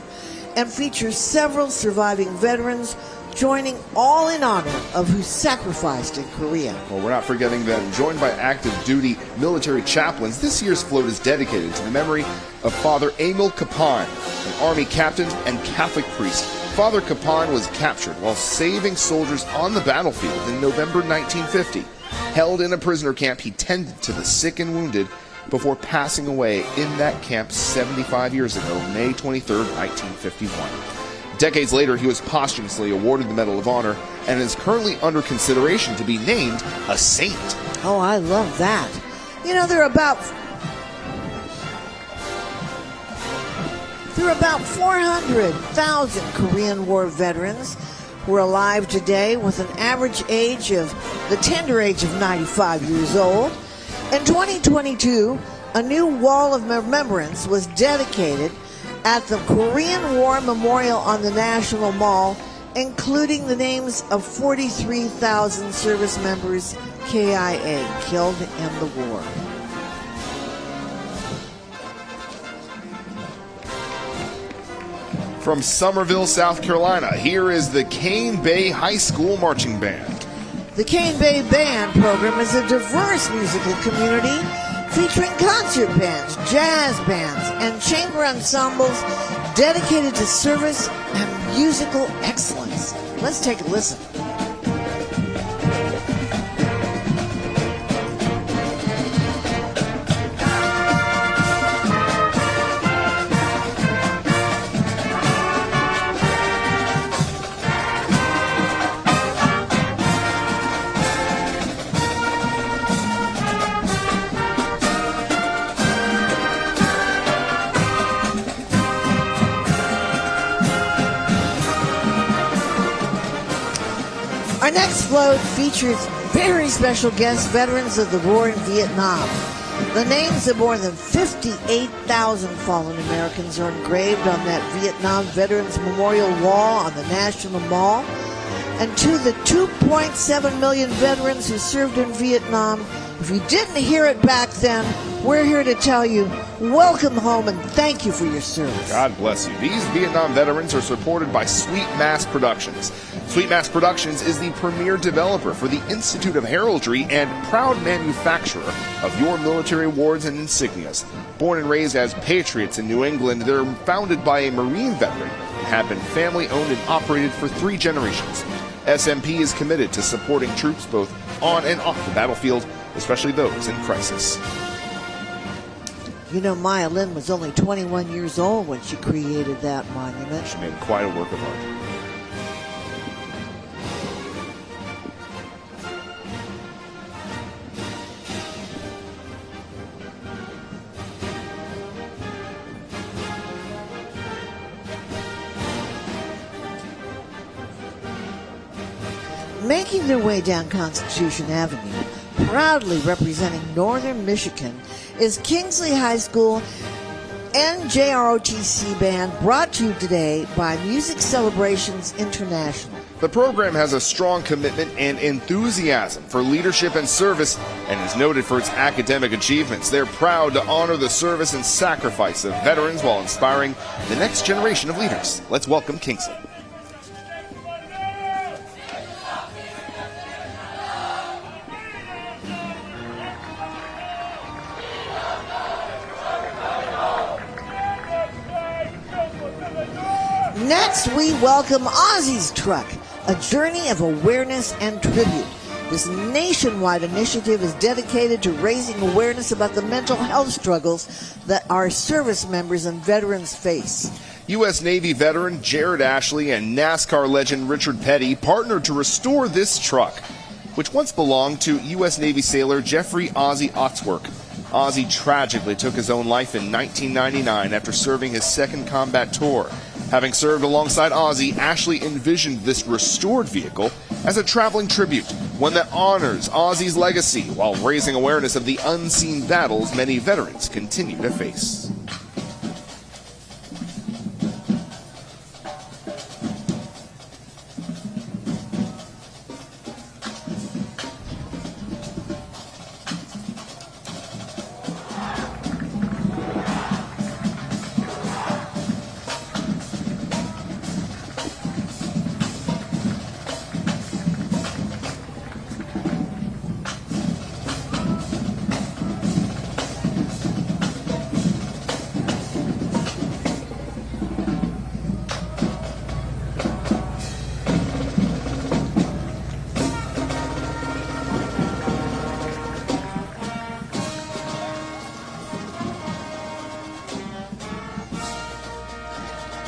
and features several surviving veterans joining all in honor of who sacrificed in Korea.
Well, we're not forgetting them. Joined by active duty military chaplains, this year's float is dedicated to the memory of Father Emil Kapan, an Army captain and Catholic priest. Father Kapan was captured while saving soldiers on the battlefield in November 1950. Held in a prisoner camp, he tended to the sick and wounded before passing away in that camp 75 years ago, May 23, 1951. Decades later, he was posthumously awarded the Medal of Honor and is currently under consideration to be named a saint.
Oh, I love that. You know, there are about 400,000 Korean War veterans who are alive today with an average age of the tender age of 95 years old. In 2022, a new wall of remembrance was dedicated at the Korean War Memorial on the National Mall, including the names of 43,000 service members, KIA, killed in the war.
From Summerville, South Carolina, here is the Cane Bay High School Marching Band.
The Cane Bay Band program is a diverse musical community featuring concert bands, jazz bands, and chamber ensembles dedicated to service and musical excellence. Let's take a listen. Our next float features very special guest veterans of the war in Vietnam. The names of more than 58,000 fallen Americans are engraved on that Vietnam Veterans Memorial Wall on the National Mall. And to the 2.7 million veterans who served in Vietnam, if you didn't hear it back then, we're here to tell you, welcome home and thank you for your service.
God bless you. These Vietnam veterans are supported by Sweet Mass Productions. Sweet Mass Productions is the premier developer for the Institute of Heraldry and proud manufacturer of your military awards and insignias. Born and raised as patriots in New England, they're founded by a Marine veteran and have been family-owned and operated for 3 generations. SMP is committed to supporting troops both on and off the battlefield, especially those in crisis.
You know, Maya Lin was only 21 years old when she created that monument.
She made quite a work of art.
Making their way down Constitution Avenue, proudly representing northern Michigan, is Kingsley High School NJROTC Band, brought to you today by Music Celebrations International.
The program has a strong commitment and enthusiasm for leadership and service and is noted for its academic achievements. They're proud to honor the service and sacrifice of veterans while inspiring the next generation of leaders. Let's welcome Kingsley.
Next, we welcome Ozzy's Truck, a journey of awareness and tribute. This nationwide initiative is dedicated to raising awareness about the mental health struggles that our service members and veterans face.
U.S. Navy veteran Jared Ashley and NASCAR legend Richard Petty partnered to restore this truck, which once belonged to U.S. Navy sailor Jeffrey Ozzy Otzwerk. Ozzy tragically took his own life in 1999 after serving his second combat tour. Having served alongside Ozzy, Ashley envisioned this restored vehicle as a traveling tribute, one that honors Ozzy's legacy while raising awareness of the unseen battles many veterans continue to face.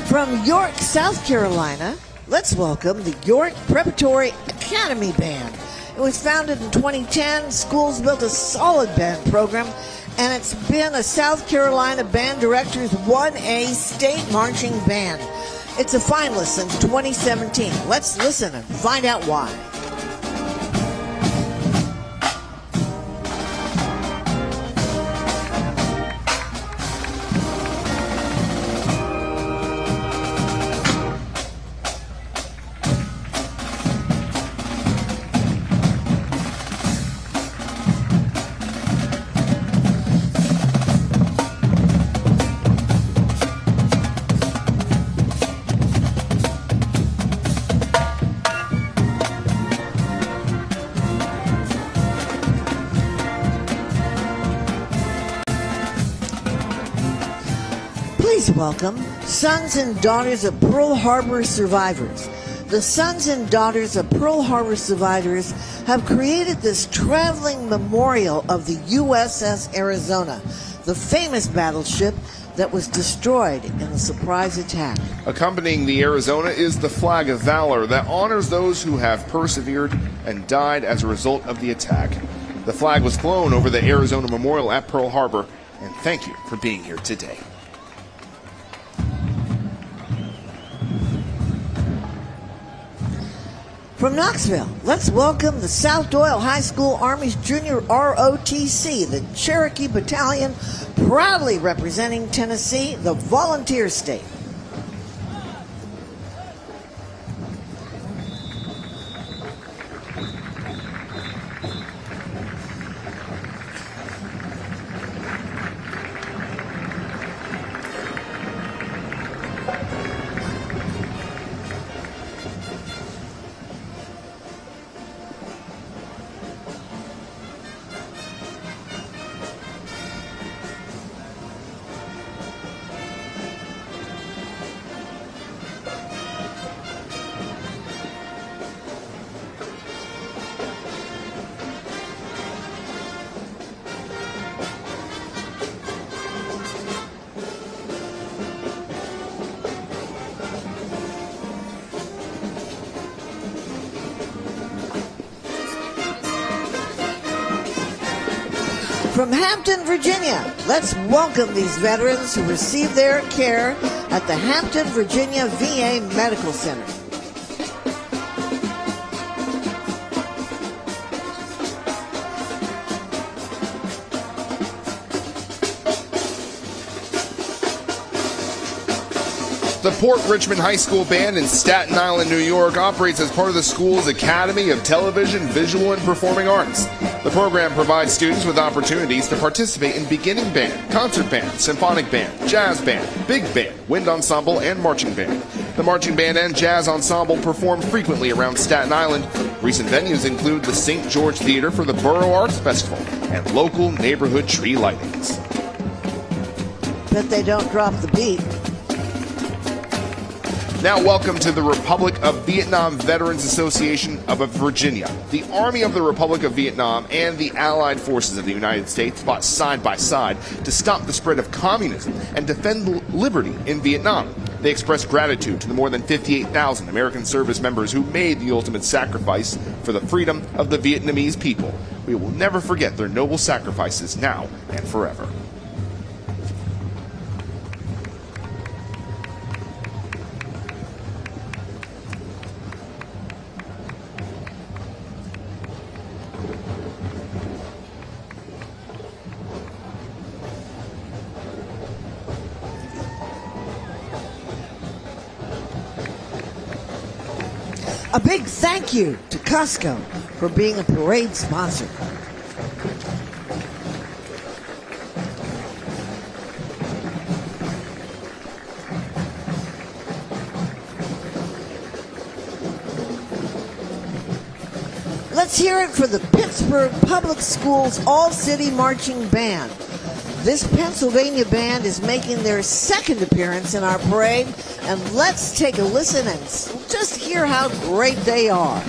From York, South Carolina, let's welcome the York Preparatory Academy Band. It was founded in 2010. Schools built a solid band program, and it's been a South Carolina Band Director's 1A state marching band. It's a finalist since 2017. Let's listen and find out why. Please welcome Sons and Daughters of Pearl Harbor Survivors. The Sons and Daughters of Pearl Harbor Survivors have created this traveling memorial of the USS Arizona, the famous battleship that was destroyed in the surprise attack.
Accompanying the Arizona is the Flag of Valor that honors those who have persevered and died as a result of the attack. The flag was flown over the Arizona Memorial at Pearl Harbor, and thank you for being here today.
From Knoxville, let's welcome the South Doyle High School Army's Junior ROTC, the Cherokee Battalion, proudly representing Tennessee, the volunteer state. From Hampton, Virginia, let's welcome these veterans who receive their care at the Hampton, Virginia VA Medical Center.
The Port Richmond High School Band in Staten Island, New York operates as part of the school's Academy of Television, Visual, and Performing Arts. The program provides students with opportunities to participate in beginning band, concert band, symphonic band, jazz band, big band, wind ensemble, and marching band. The marching band and jazz ensemble perform frequently around Staten Island. Recent venues include the St. George Theater for the Borough Arts Festival and local neighborhood tree lightings.
Bet they don't drop the beat.
Now welcome to the Republic of Vietnam Veterans Association of Virginia. The Army of the Republic of Vietnam and the Allied Forces of the United States fought side by side to stop the spread of communism and defend liberty in Vietnam. They expressed gratitude to the more than 58,000 American service members who made the ultimate sacrifice for the freedom of the Vietnamese people. We will never forget their noble sacrifices now and forever.
A big thank you to Costco for being a parade sponsor. Let's hear it for the Pittsburgh Public Schools All-City Marching Band. This Pennsylvania band is making their second appearance in our parade, and let's take a listen and just hear how great they are.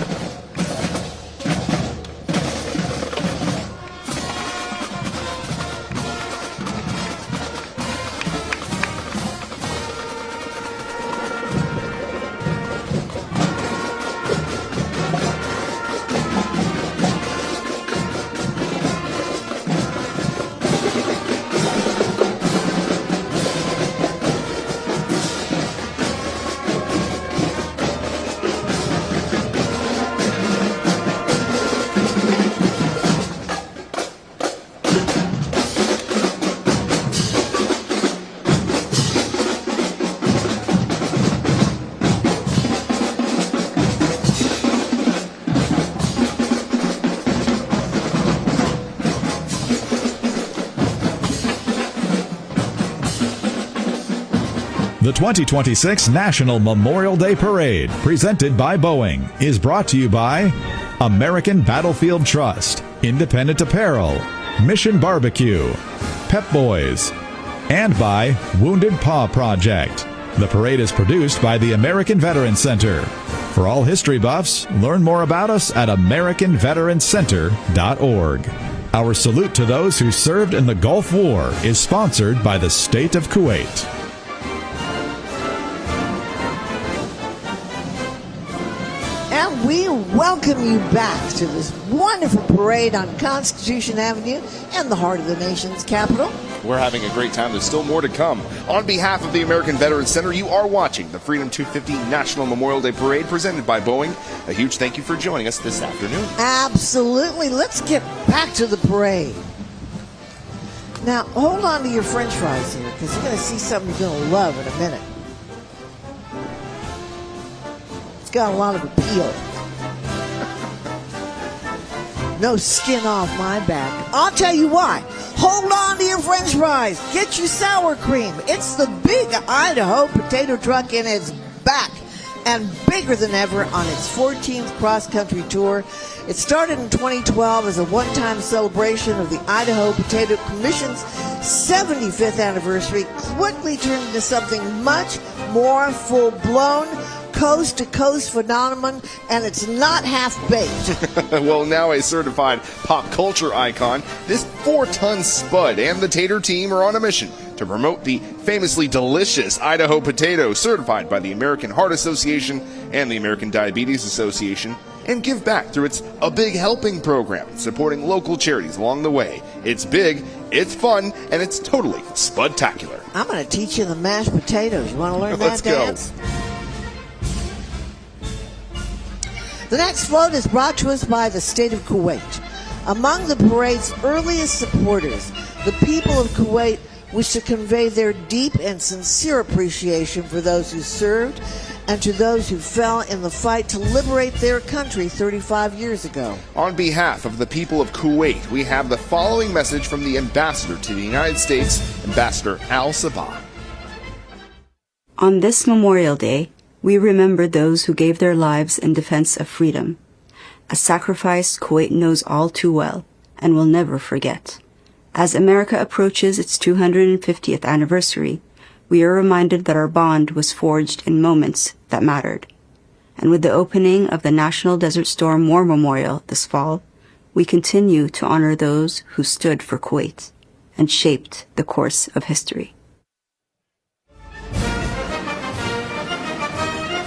The 2026 National Memorial Day Parade, presented by Boeing, is brought to you by American Battlefield Trust, Independent Apparel, Mission Barbecue, Pep Boys, and by Wounded Paw Project. The parade is produced by the American Veterans Center. For all history buffs, learn more about us at AmericanVeteransCenter.org. Our salute to those who served in the Gulf War is sponsored by the State of Kuwait.
And we welcome you back to this wonderful parade on Constitution Avenue in the heart of the nation's capital.
We're having a great time. There's still more to come. On behalf of the American Veterans Center, you are watching the Freedom 250 National Memorial Day Parade presented by Boeing. A huge thank you for joining us this afternoon.
Absolutely. Let's get back to the parade. Now, hold on to your french fries here, because you're going to see something you're going to love in a minute. It's got a lot of appeal. No skin off my back. I'll tell you why. Hold on to your french fries. Get your sour cream. It's the big Idaho potato truck in its back and bigger than ever on its 14th cross-country tour. It started in 2012 as a one-time celebration of the Idaho Potato Commission's 75th anniversary, quickly turned into something much more full-blown, coast-to-coast phenomenon, and it's not half-baked.
Well, now a certified pop culture icon, this 4-ton spud and the Tater team are on a mission to promote the famously delicious Idaho potato, certified by the American Heart Association and the American Diabetes Association, and give back through its A Big Helping program, supporting local charities along the way. It's big, it's fun, and it's totally spudtacular.
I'm going to teach you the mashed potatoes. You want to learn that
Let's go.
dance? The next float is brought to us by the state of Kuwait. Among the parade's earliest supporters, the people of Kuwait wish to convey their deep and sincere appreciation for those who served and to those who fell in the fight to liberate their country 35 years ago.
On behalf of the people of Kuwait, we have the following message from the ambassador to the United States, Ambassador Al Sabah.
On this Memorial Day, we remember those who gave their lives in defense of freedom, a sacrifice Kuwait knows all too well and will never forget. As America approaches its 250th anniversary, we are reminded that our bond was forged in moments that mattered. And with the opening of the National Desert Storm War Memorial this fall, we continue to honor those who stood for Kuwait and shaped the course of history.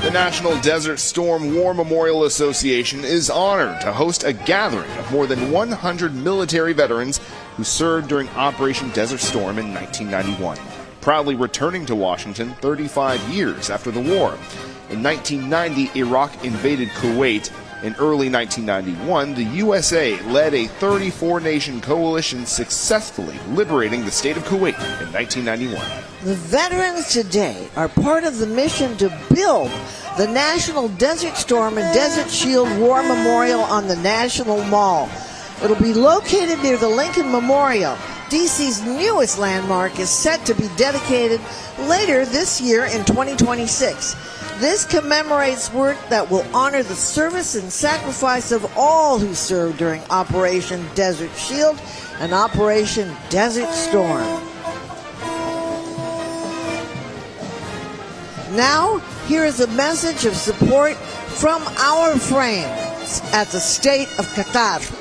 The National Desert Storm War Memorial Association is honored to host a gathering of more than 100 military veterans who served during Operation Desert Storm in 1991, proudly returning to Washington 35 years after the war. In 1990, Iraq invaded Kuwait. In early 1991, the USA led a 34-nation coalition successfully liberating the state of Kuwait in 1991.
The veterans today are part of the mission to build the National Desert Storm and Desert Shield War Memorial on the National Mall. It'll be located near the Lincoln Memorial. DC's newest landmark is set to be dedicated later this year in 2026. This commemorates work that will honor the service and sacrifice of all who served during Operation Desert Shield and Operation Desert Storm. Now, here is a message of support from our friends at the State of Qatar.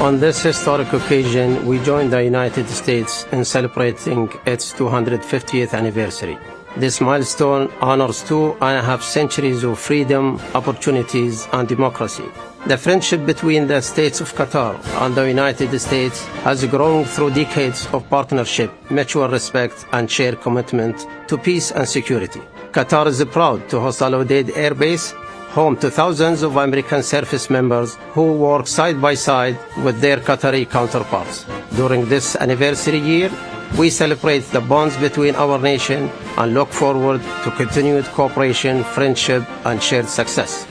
On this historic occasion, we join the United States in celebrating its 250th anniversary. This milestone honors 2.5 centuries of freedom, opportunities, and democracy. The friendship between the states of Qatar and the United States has grown through decades of partnership, mutual respect, and shared commitment to peace and security. Qatar is proud to host Al Udeid Air Base, home to thousands of American service members who work side by side with their Qatari counterparts. During this anniversary year, we celebrate the bonds between our nation and look forward to continued cooperation, friendship, and shared success.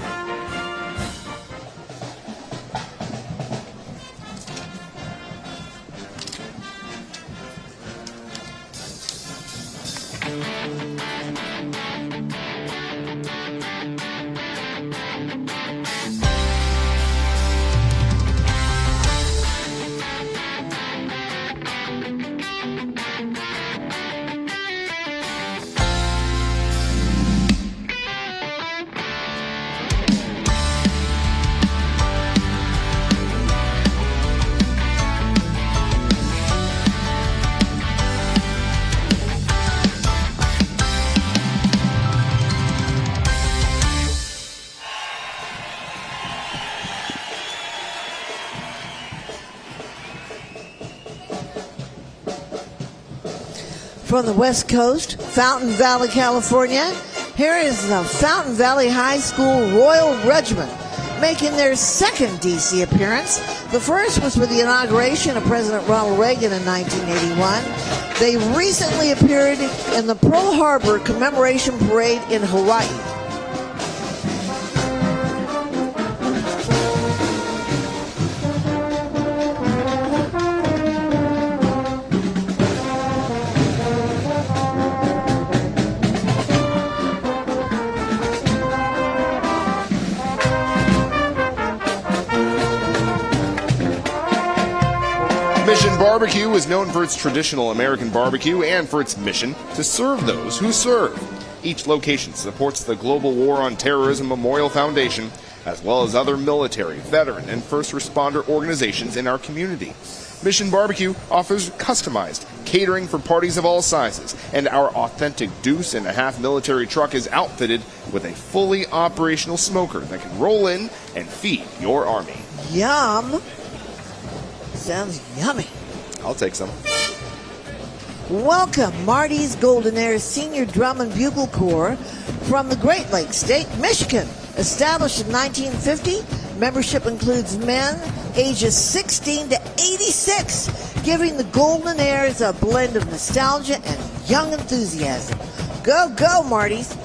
From the West Coast, Fountain Valley, California, here is the Fountain Valley High School Royal Regiment making their second DC appearance. The first was with the inauguration of President Ronald Reagan in 1981. They recently appeared in the Pearl Harbor Commemoration Parade in Hawaii.
Mission Barbecue is known for its traditional American barbecue and for its mission to serve those who serve. Each location supports the Global War on Terrorism Memorial Foundation, as well as other military, veteran, and first responder organizations in our community. Mission Barbecue offers customized catering for parties of all sizes, and our authentic deuce-and-a-half military truck is outfitted with a fully operational smoker that can roll in and feed your army.
Yum! Sounds yummy.
I'll take some.
Welcome, Marty's Golden Air Senior Drum and Bugle Corps from the Great Lakes State, Michigan. Established in 1950, membership includes men ages 16 to 86, giving the Golden Airs a blend of nostalgia and young enthusiasm. Go, go, Marty's.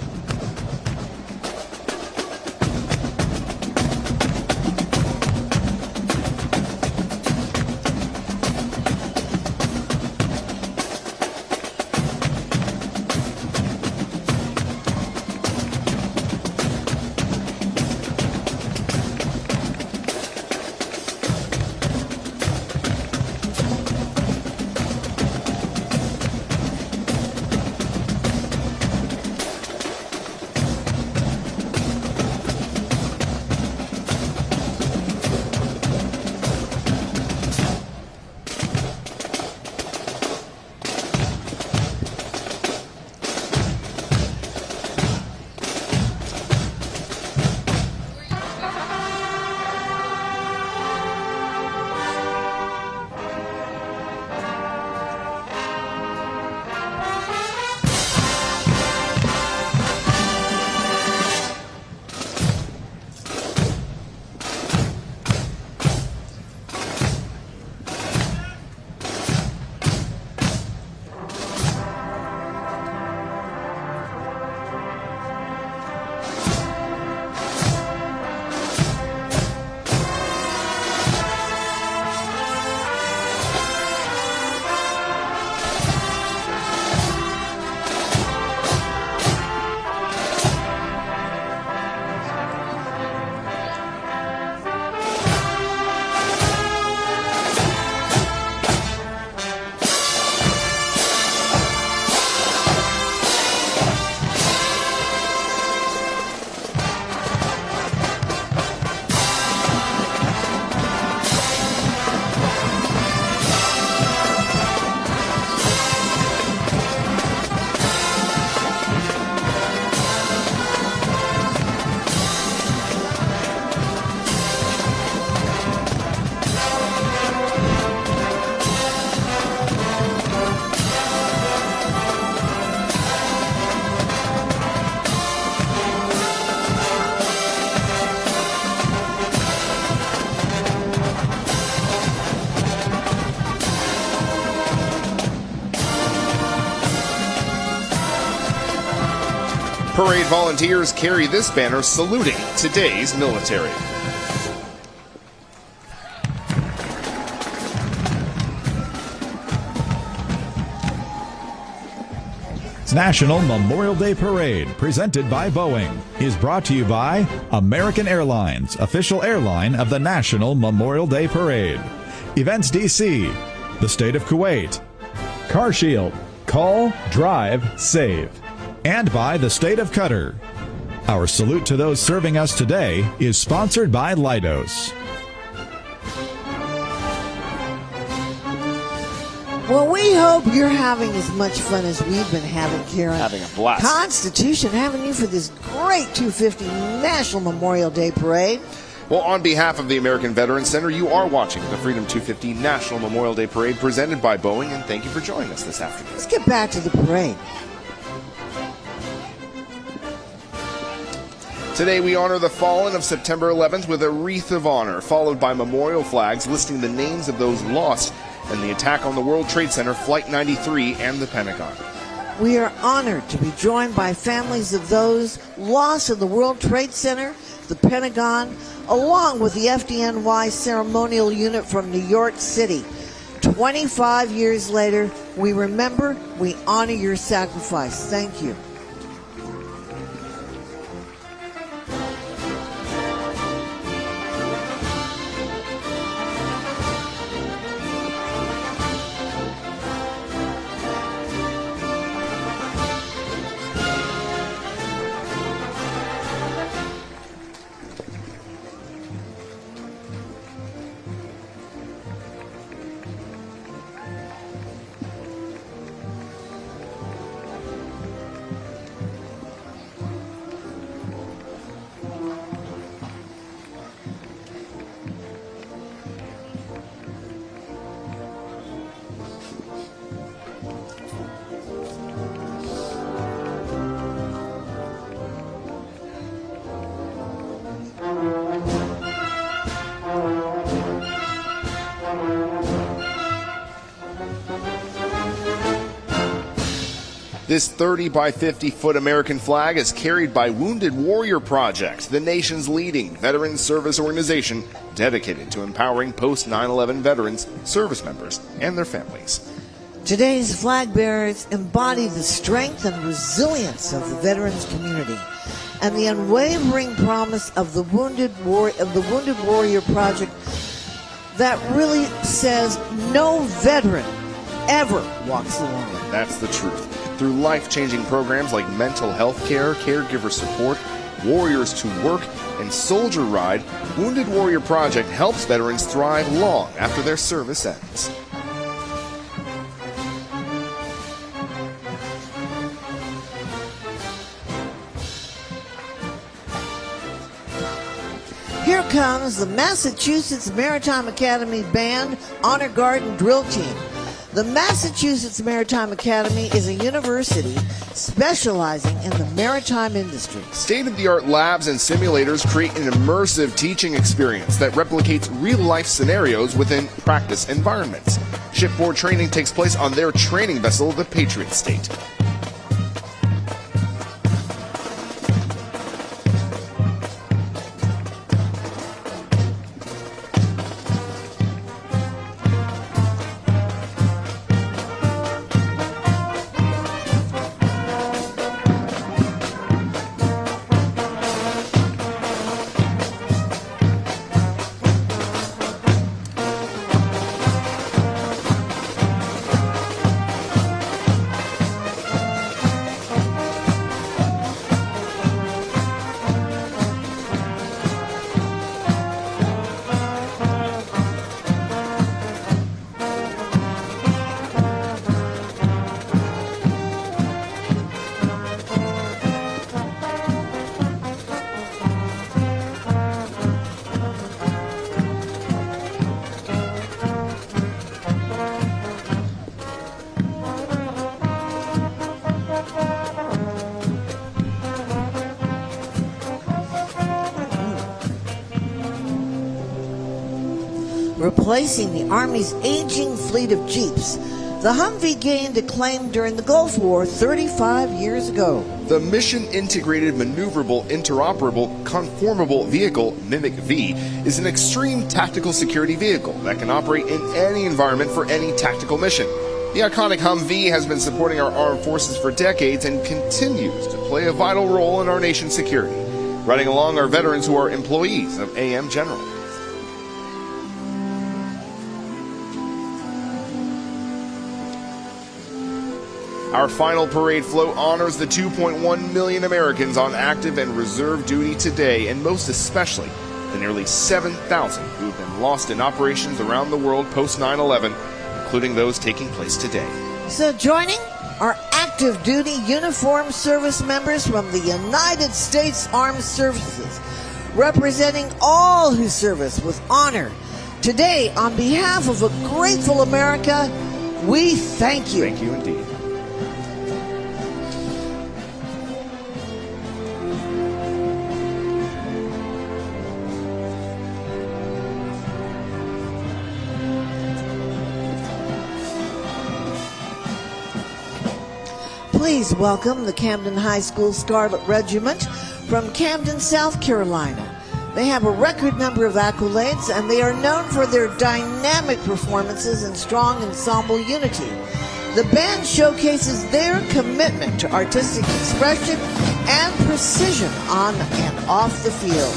Parade volunteers carry this banner saluting today's military.
National Memorial Day Parade, presented by Boeing, is brought to you by American Airlines, official airline of the National Memorial Day Parade. Events DC, the State of Kuwait, CarShield, call, drive, save. And by the State of Qatar. Our salute to those serving us today is sponsored by Leidos.
Well, we hope you're having as much fun as we've been having, Karen.
Having a blast.
Constitution having you for this great 250 National Memorial Day Parade.
Well, on behalf of the American Veterans Center, you are watching the Freedom 250 National Memorial Day Parade presented by Boeing, and thank you for joining us this afternoon.
Let's get back to the parade.
Today we honor the fallen of September 11th with a wreath of honor, followed by memorial flags listing the names of those lost in the attack on the World Trade Center, Flight 93, and the Pentagon.
We are honored to be joined by families of those lost in the World Trade Center, the Pentagon, along with the FDNY ceremonial unit from New York City. 25 years later, we remember, we honor your sacrifice. Thank you.
This 30 by 50 foot American flag is carried by Wounded Warrior Project, the nation's leading veteran service organization dedicated to empowering post 9/11 veterans, service members, and their families.
Today's flag bearers embody the strength and resilience of the veterans community and the unwavering promise of the Wounded Warrior Project that really says no veteran ever walks alone.
That's the truth. Through life-changing programs like mental health care, caregiver support, Warriors to Work, and Soldier Ride, Wounded Warrior Project helps veterans thrive long after their service ends.
Here comes the Massachusetts Maritime Academy Band Honor Guard and Drill Team. The Massachusetts Maritime Academy is a university specializing in the maritime industry.
State-of-the-art labs and simulators create an immersive teaching experience that replicates real-life scenarios within practice environments. Shipboard training takes place on their training vessel, the Patriot State. Replacing the Army's aging fleet of Jeeps,
The Humvee gained acclaim during the Gulf War 35 years ago.
The Mission-Integrated Maneuverable Interoperable Conformable Vehicle, MIMIC V, is an extreme tactical security vehicle that can operate in any environment for any tactical mission. The iconic Humvee has been supporting our armed forces for decades and continues to play a vital role in our nation's security. Riding along are veterans who are employees of AM General. Our final parade float honors the 2.1 million Americans on active and reserve duty today, and most especially the nearly 7,000 who have been lost in operations around the world post 9/11, including those taking place today.
So joining are active duty uniformed service members from the United States Armed Services, representing all who service with honor. Today, on behalf of a grateful America, we thank you.
Thank you indeed.
Please welcome the Camden High School Scarlet Regiment from Camden, South Carolina. They have a record number of accolades, and they are known for their dynamic performances and strong ensemble unity. The band showcases their commitment to artistic expression and precision on and off the field.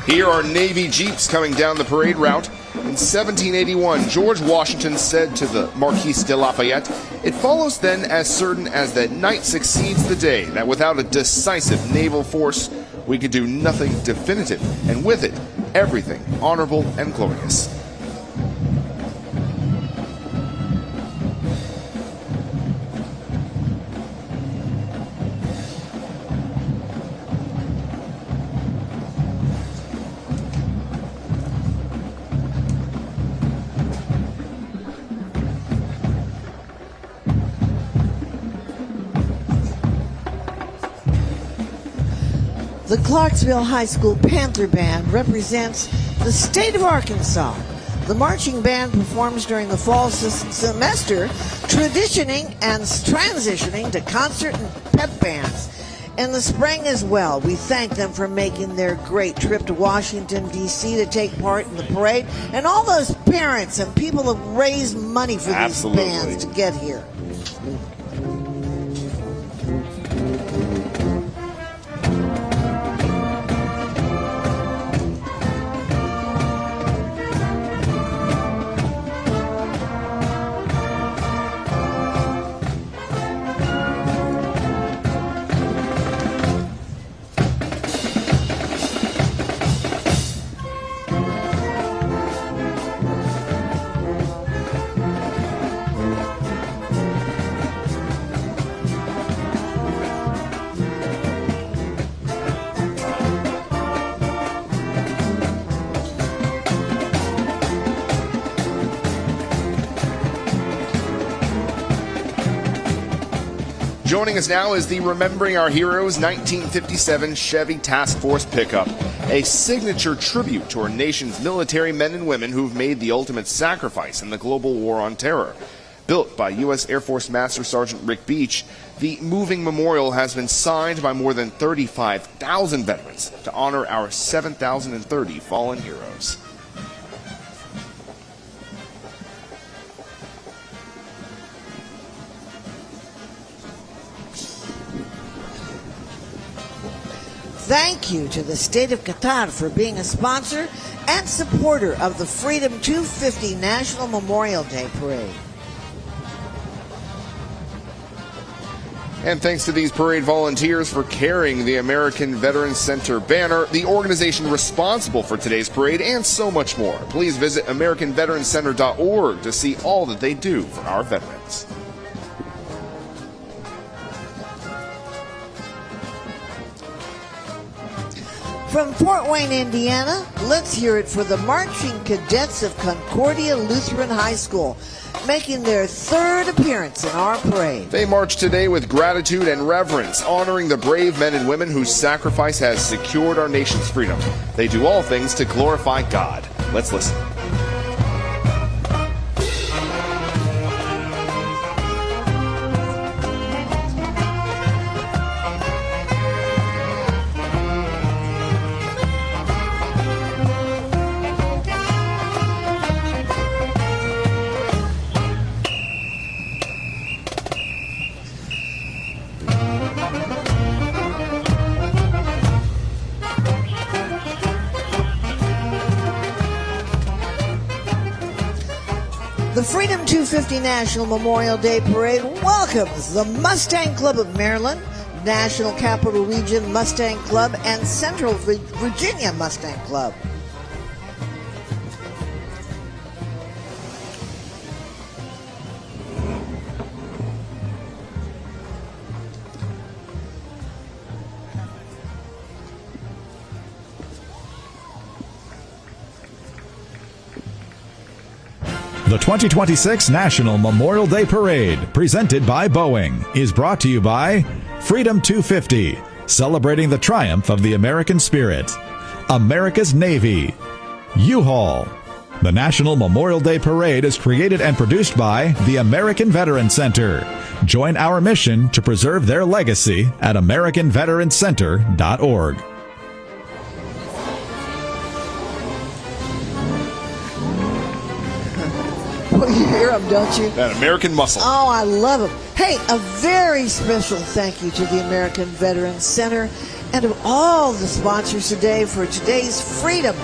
Here are Navy Jeeps coming down the parade route. In 1781, George Washington said to the Marquis de Lafayette, "It follows then as certain as that night succeeds the day, that without a decisive naval force, we could do nothing definitive, and with it, everything honorable and glorious."
The Clarksville High School Panther Band represents the state of Arkansas. The marching band performs during the fall semester, transitioning to concert and pep bands. In the spring as well, we thank them for making their great trip to Washington, D.C. to take part in the parade, and all those parents and people who have raised money for
Absolutely.
these bands to get here.
Joining us now is the Remembering Our Heroes 1957 Chevy Task Force pickup, a signature tribute to our nation's military men and women who've made the ultimate sacrifice in the global war on terror. Built by U.S. Air Force Master Sergeant Rick Beach, the moving memorial has been signed by more than 35,000 veterans to honor our 7,030 fallen heroes.
Thank you to the state of Qatar for being a sponsor and supporter of the Freedom 250 National Memorial Day Parade.
And thanks to these parade volunteers for carrying the American Veterans Center banner, the organization responsible for today's parade, and so much more. Please visit AmericanVeteransCenter.org to see all that they do for our veterans.
From Fort Wayne, Indiana, let's hear it for the marching cadets of Concordia Lutheran High School, making their third appearance in our parade.
They march today with gratitude and reverence, honoring the brave men and women whose sacrifice has secured our nation's freedom. They do all things to glorify God. Let's listen.
The Freedom 250 National Memorial Day Parade welcomes the Mustang Club of Maryland, National Capital Region Mustang Club, and Central Virginia Mustang Club.
The 2026 National Memorial Day Parade, presented by Boeing, is brought to you by Freedom 250, celebrating the triumph of the American spirit, America's Navy, U-Haul. The National Memorial Day Parade is created and produced by the American Veterans Center. Join our mission to preserve their legacy at AmericanVeteransCenter.org.
You hear them, don't you?
That American muscle.
Oh, I love them. Hey, a very special thank you to the American Veterans Center and of all the sponsors today for today's Freedom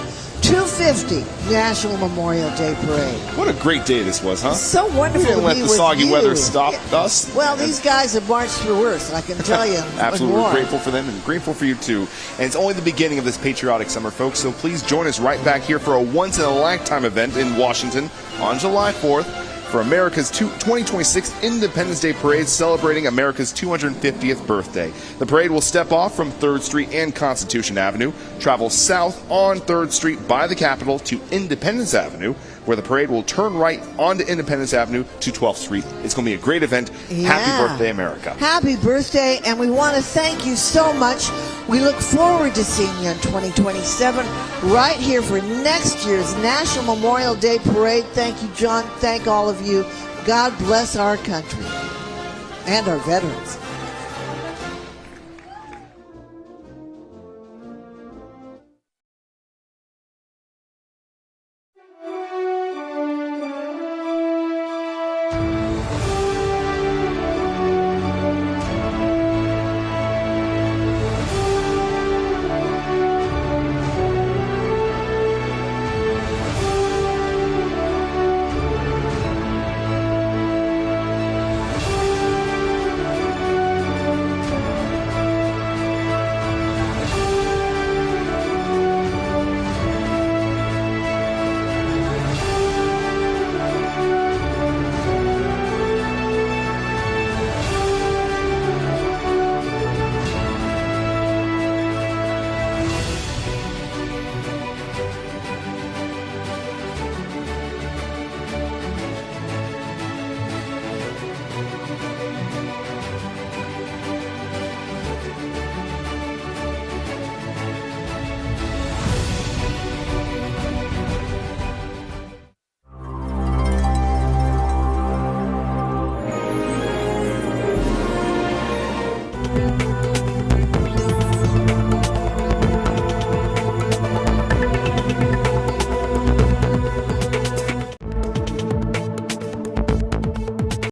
250 National Memorial Day Parade.
What a great day this was, huh?
So wonderful
We didn't
to
let
be
the
with
soggy
you.
weather stop us.
Well, these guys have marched through worse, I can tell you.
Absolutely.
More.
We're grateful for them and grateful for you, too. And it's only the beginning of this patriotic summer, folks, so please join us right back here for a once-in-a-lifetime event in Washington on July 4th for America's 2026 Independence Day Parade celebrating America's 250th birthday. The parade will step off from 3rd Street and Constitution Avenue, travel south on 3rd Street by the Capitol to Independence Avenue, where the parade will turn right onto Independence Avenue to 12th Street. It's going to be a great event.
Yeah.
Happy birthday, America.
Happy birthday, and we want to thank you so much. We look forward to seeing you in 2027 right here for next year's National Memorial Day Parade. Thank you, John. Thank all of you. God bless our country and our veterans.